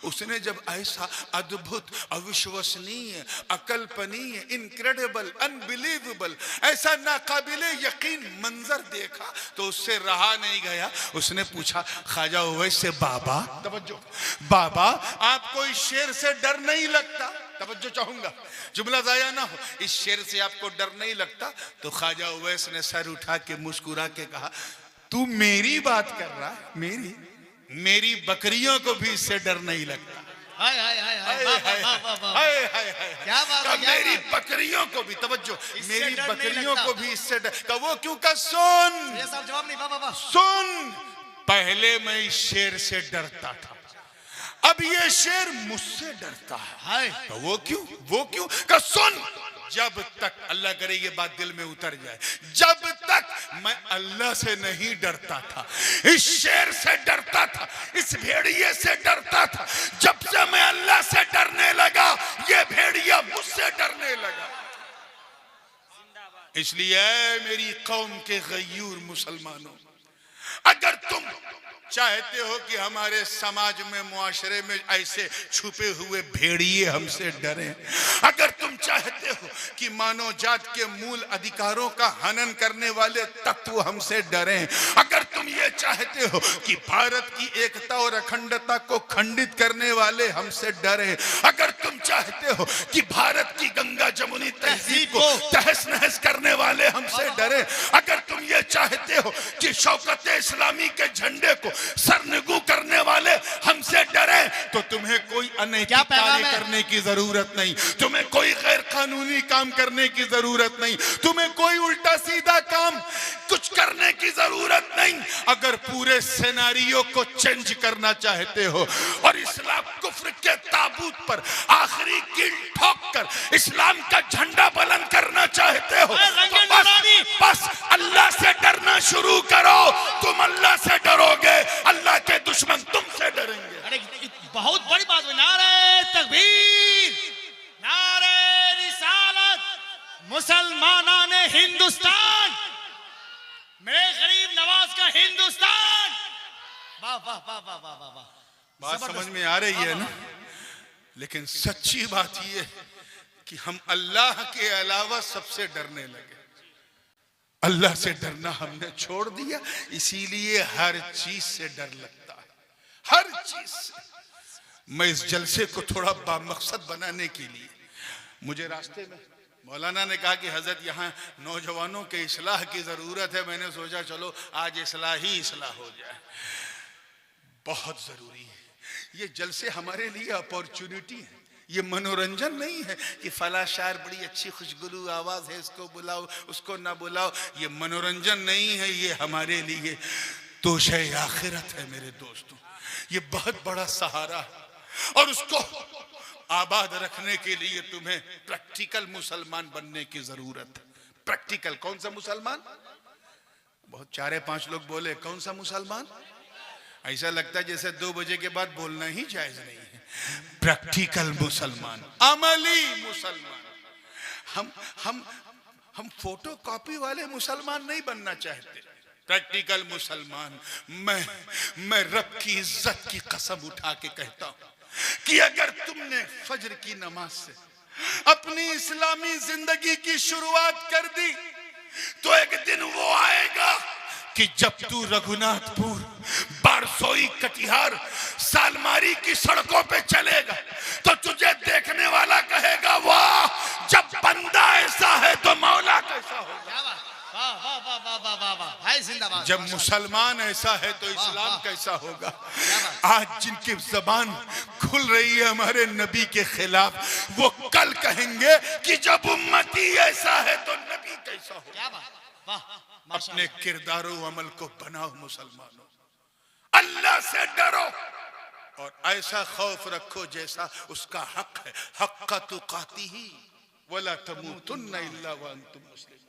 उसने जब ऐसा अद्भुत, अविश्वसनीय, अकल्पनीय, इनक्रेडिबल, अनबिलीवेबल, ऐसा नाकाबिले यकीन मंजर देखा तो उससे रहा नहीं गया। उसने पूछा ख्वाजा ओवैस से, बाबा, तवज्जो, बाबा आपको इस शेर से डर नहीं लगता? तवज्जो चाहूंगा, जुमला जाया ना हो। इस शेर से आपको डर नहीं लगता? तो ख्वाजा ओवैस ने सर उठा के मुस्कुरा के कहा, तू मेरी बात कर रहा है? मेरी बकरियों को भी इससे डर नहीं लगता। हाय हाय हाय हाय, वाह वाह वाह वाह, हाय हाय हाय, क्या बात है, मेरी बकरियों को भी, तवज्जो, मेरी बकरियों को भी इससे डर का। वो क्यों? का सुन, ये सब जवाब नहीं, वाह वाह वाह, सुन, पहले मैं इस शेर से डरता था, अब ये शेर मुझसे डरता है। हाय, वो क्यों? वो क्यों? का सुन, जब तक, अल्लाह करे ये बात दिल में उतर जाए, जब तक मैं अल्लाह से नहीं डरता था, इस शेर से डरता था, इस भेड़िए से डरता था, जब से मैं अल्लाह से डरने लगा, ये भेड़िया मुझसे डरने लगा। इसलिए मेरी कौम के गयूर मुसलमानों, अगर तुम चाहते हो कि हमारे समाज में, मुआशरे में ऐसे छुपे हुए भेड़िए हमसे डरें, अगर तुम चाहते हो कि मानव जात के मूल अधिकारों का हनन करने वाले तत्व हमसे डरें, अगर तुम ये चाहते हो कि भारत की एकता और अखंडता को खंडित करने वाले हमसे डरें, अगर तुम चाहते हो कि भारत की गंगा जमुनी तहजीब को तहस नहस करने वाले हमसे डरें, अगर तुम ये चाहते हो कि शौकत इस्लामी के झंडे को सरनगू करने वाले हमसे डरे, तो तुम्हें कोई अनैतिक कार्य करने की जरूरत नहीं, तुम्हें कोई गैर कानूनी काम करने की जरूरत नहीं, तुम्हें कोई उल्टा सीधा काम कुछ करने की जरूरत नहीं। अगर पूरे सिनेरियो को चेंज करना चाहते हो और इस्लाम कुफ्र के ताबूत पर आखिरी कील ठोक कर इस्लाम का झंडा बुलंद करना चाहते हो, तो बस अल्लाह से डरना शुरू करो। तुम अल्लाह से डरोगे, अल्लाह के दुश्मन तुमसे डरेंगे। अरे बहुत बड़ी बात हुई, नारे तकबीर, नारे रिसालत, मुसलमाना ने हिंदुस्तान, मेरे गरीब नवाज का हिंदुस्तान। वाह वाह वाह वाह वाह वाह वाह, बात समझ में आ रही है ना? लेकिन सच्ची बात यह कि हम अल्लाह के अलावा सबसे डरने लगे। अल्लाह से डरना हमने छोड़ दिया, इसीलिए हर चीज से डर लगता है, हर चीज से। मैं इस जलसे को थोड़ा बामकसद बनाने के लिए, मुझे रास्ते में मौलाना ने कहा कि हजरत यहाँ नौजवानों के इस्लाह की जरूरत है। मैंने सोचा चलो आज इस्लाह ही इस्लाह हो जाए, बहुत जरूरी है। ये जलसे हमारे लिए अपॉर्चुनिटी है ये मनोरंजन नहीं है कि फला शायर बड़ी अच्छी खुशगुलू आवाज है, इसको बुलाओ उसको ना बुलाओ। ये मनोरंजन नहीं है, ये हमारे लिए तोशे आखिरत है मेरे दोस्तों। ये बहुत बड़ा सहारा है और उसको आबाद रखने के लिए तुम्हें प्रैक्टिकल मुसलमान बनने की जरूरत है। प्रैक्टिकल कौन सा मुसलमान? बहुत 4-5 लोग बोले कौन सा मुसलमान? ऐसा लगता है जैसे 2 बजे के बाद बोलना ही जायज नहीं है। प्रैक्टिकल मुसलमान, अमली मुसलमान। हम फोटो कॉपी वाले मुसलमान नहीं बनना चाहते, प्रैक्टिकल मुसलमान। मैं रब की इज्जत की कसम उठा के कहता हूं कि अगर तुमने फजर की नमाज से अपनी इस्लामी जिंदगी की शुरुआत कर दी तो एक दिन वो आएगा कि जब तू रघुनाथपुर, बारसोई, कटिहार, सालमारी की सड़कों पे चलेगा तो तुझे देखने वाला कहेगा वाह, जब बंदा ऐसा है तो मौला कैसा होगा। वाह वाह वाह वाह वाह वाह वाह भाई जिंदाबाद। जब मुसलमान ऐसा है तो इस्लाम कैसा होगा। आज जिनकी जबान खुल रही है हमारे नबी के खिलाफ, वो कल कहेंगे कि जब उम्मती ऐसा है तो नबी कैसा होगा। क्या बात, वाह। अपने किरदारों अमल को बनाओ मुसलमानों, अल्लाह से डरो और ऐसा खौफ रखो जैसा उसका हक है। हक्का तुकातिही वला तमूतुन्ना इल्ला व अंतुम मुस्लिमून।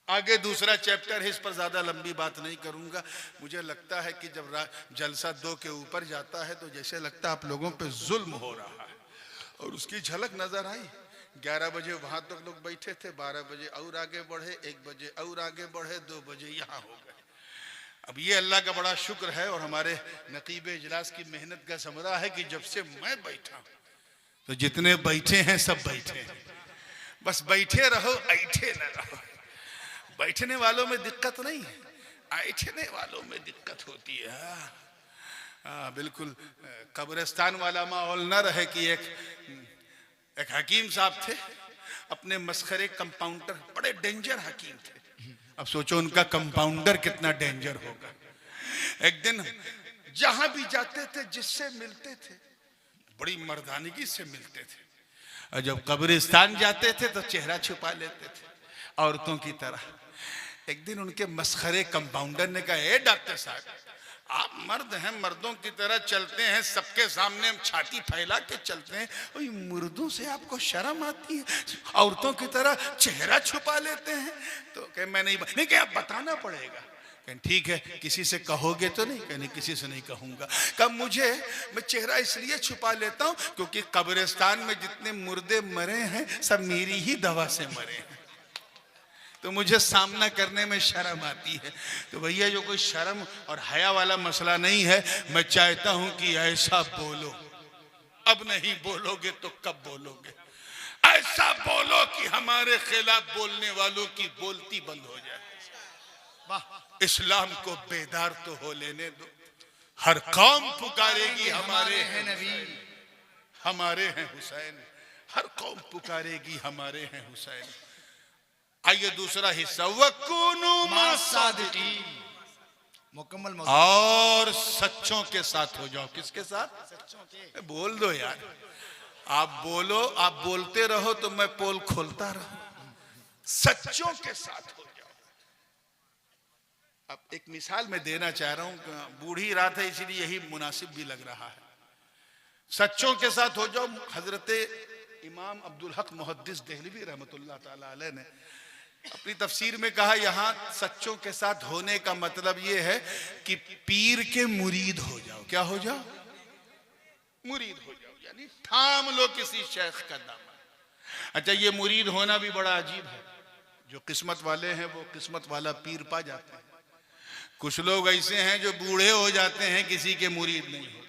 आगे दूसरा चैप्टर है, इस पर ज्यादा लंबी बात नहीं करूंगा। मुझे लगता है कि जब जलसा 2 के ऊपर जाता है तो जैसे लगता है आप लोगों पे जुल्म हो रहा है और उसकी झलक नजर आई। 11 बजे वहां तक लोग बैठे थे, 12 बजे और आगे बढ़े, 1 बजे और आगे बढ़े, 2 बजे यहाँ हो गए। अब ये अल्लाह का बड़ा शुक्र है और हमारे नकीब इजलास की मेहनत का समरा है कि जब से मैं बैठा तो जितने बैठे हैं सब बैठे हैं। बस बैठे रहो, ऐठे न रहो। बैठने वालों में दिक्कत नहीं है, ऐठने वालों में दिक्कत होती है। बिल्कुल कब्रिस्तान वाला माहौल न रहे कि एक हकीम साहब थे, अपने मस्खरे कंपाउंडर, बड़े डेंजर हकीम थे। अब सोचो उनका कंपाउंडर कितना डेंजर होगा। एक दिन जहां भी जाते थे, जिससे मिलते थे, बड़ी मर्दानगी से मिलते थे और जब कब्रिस्तान जाते थे तो चेहरा छुपा लेते थे औरतों की तरह। एक दिन उनके मस्खरे कंपाउंडर ने कहा, ए डॉक्टर साहब, आप मर्द हैं, मर्दों की तरह चलते हैं, सबके सामने हम छाती फैला के चलते हैं, और मुर्दों से आपको शर्म आती है, औरतों की तरह चेहरा छुपा लेते हैं। तो कहे मैं नहीं कहे आप बताना पड़ेगा। कहे ठीक है, किसी से कहोगे तो नहीं? कहे नहीं, किसी से नहीं कहूंगा। कहा मैं चेहरा इसलिए छुपा लेता हूं क्योंकि कब्रिस्तान में जितने मुर्दे मरे हैं सब मेरी ही दवा से मरे हैं, तो मुझे सामना करने में शर्म आती है। तो भैया जो कोई शर्म और हया वाला मसला नहीं है, मैं चाहता हूं कि ऐसा बोलो। अब नहीं बोलोगे तो कब बोलोगे? ऐसा बोलो कि हमारे खिलाफ बोलने वालों की बोलती बंद हो जाए। वाह, इस्लाम को बेदार तो हो लेने दो। हर कौम पुकारेगी हमारे हैं नबी, हमारे हैं हुसैन। हर कौम पुकारेगी हमारे हैं हुसैन। आइए दूसरा हिस्सा, वकुनु मासादिकीन, मुकम्मल और सच्चों के साथ हो जाओ। किसके साथ? सच्चों के। बोल दो यार, आप बोलो, आप बोलते रहो तो मैं पोल खोलता रहूं। सच्चों के साथ हो जाओ। अब एक मिसाल मैं देना चाह रहा हूं, बूढ़ी रात है इसीलिए यही मुनासिब भी लग रहा है। सच्चों के साथ हो जाओ। हजरत इमाम अब्दुल हक मुहद्दिस देहलवी रहमतुल्लाह ताला अलैह ने अपनी तफसीर में कहा, यहाँ सच्चों के साथ होने का मतलब ये है कि पीर के मुरीद हो जाओ। क्या हो जाओ? मुरीद हो जाओ, यानी थाम लो किसी शेख का दामन। अच्छा, ये मुरीद होना भी बड़ा अजीब है। जो किस्मत वाले हैं वो किस्मत वाला पीर पा जाते हैं। कुछ लोग ऐसे हैं जो बूढ़े हो जाते हैं, किसी के मुरीद नहीं हो।